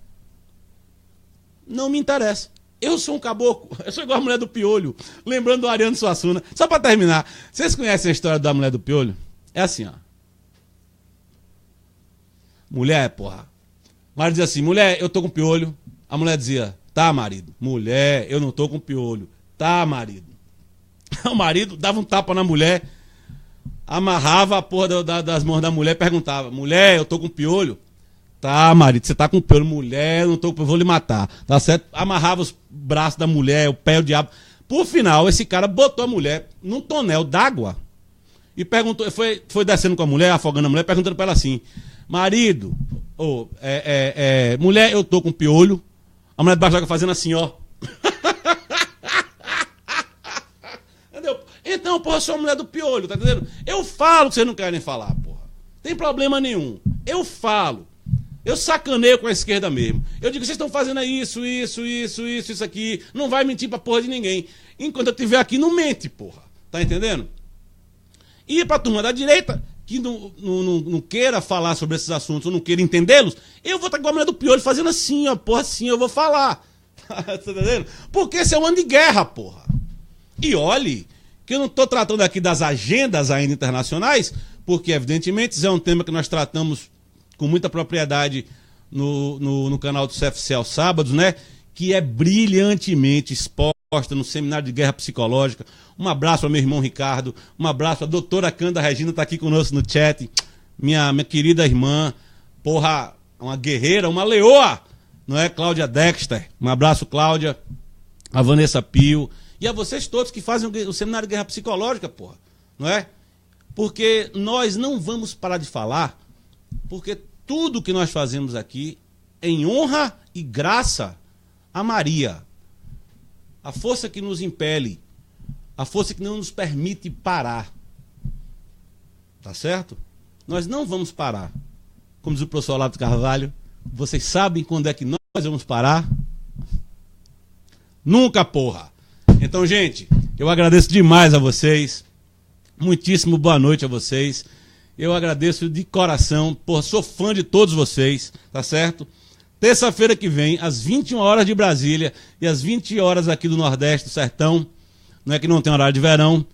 não me interessa. Eu sou um caboclo, eu sou igual a mulher do Piolho, lembrando do Ariano Suassuna. Só para terminar, vocês conhecem a história da mulher do Piolho? É assim, ó. Mulher, porra. O marido dizia assim, mulher, eu tô com piolho. A mulher dizia, tá, marido. Mulher, eu não tô com piolho. Tá, marido. O marido dava um tapa na mulher, amarrava a porra das mãos da mulher, perguntava, mulher, eu tô com piolho? Tá, marido, você tá com piolho. Mulher, eu não tô com piolho, vou lhe matar. Tá certo? Amarrava os braços da mulher, o pé, o diabo. Por final, esse cara botou a mulher num tonel d'água e perguntou, foi descendo com a mulher, afogando a mulher, perguntando pra ela assim, marido, mulher, eu tô com piolho. A mulher debaixo d'água fazendo assim, ó. Entendeu? Então, porra, eu sou a mulher do piolho, tá entendendo? Eu falo que vocês não querem falar, porra. Tem problema nenhum. Eu falo. Eu sacaneio com a esquerda mesmo. Eu digo, vocês estão fazendo isso aqui. Não vai mentir pra porra de ninguém. Enquanto eu estiver aqui, não mente, porra. Tá entendendo? E pra turma da direita, que não queira falar sobre esses assuntos ou não queira entendê-los, eu vou estar com a mulher do piolho fazendo assim, ó, porra, assim, eu vou falar. Tá entendendo? Porque esse é um ano de guerra, porra. E olhe, que eu não estou tratando aqui das agendas ainda internacionais, porque evidentemente isso é um tema que nós tratamos com muita propriedade no canal do CFC aos sábados, né? que é brilhantemente exposta no Seminário de Guerra Psicológica. Um abraço ao meu irmão Ricardo, um abraço à doutora Canda Regina, está aqui conosco no chat, minha querida irmã, porra, uma guerreira, uma leoa, não é? Cláudia Dexter, um abraço, Cláudia, a Vanessa Pio, e a vocês todos que fazem o Seminário de Guerra Psicológica, porra, não é? Porque nós não vamos parar de falar, porque tudo que nós fazemos aqui é em honra e graça a Maria, a força que nos impele, a força que não nos permite parar. Tá certo? Nós não vamos parar. Como diz o professor Olavo Carvalho, vocês sabem quando é que nós vamos parar? Nunca, porra! Então, gente, eu agradeço demais a vocês. Muitíssimo boa noite a vocês. Eu agradeço de coração, porra, sou fã de todos vocês, tá certo? Terça-feira que vem, às 21 horas de Brasília e às 20 horas aqui do Nordeste, do Sertão, não é que não tem horário de verão,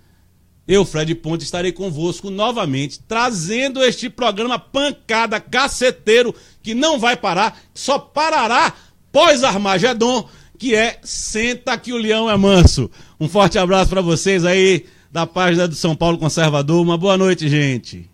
eu, Fred Ponte, estarei convosco novamente, trazendo este programa pancada, caceteiro, que não vai parar, só parará pós-Armagedon, que é Senta que o Leão é Manso. Um forte abraço para vocês aí, da página do São Paulo Conservador. Uma boa noite, gente.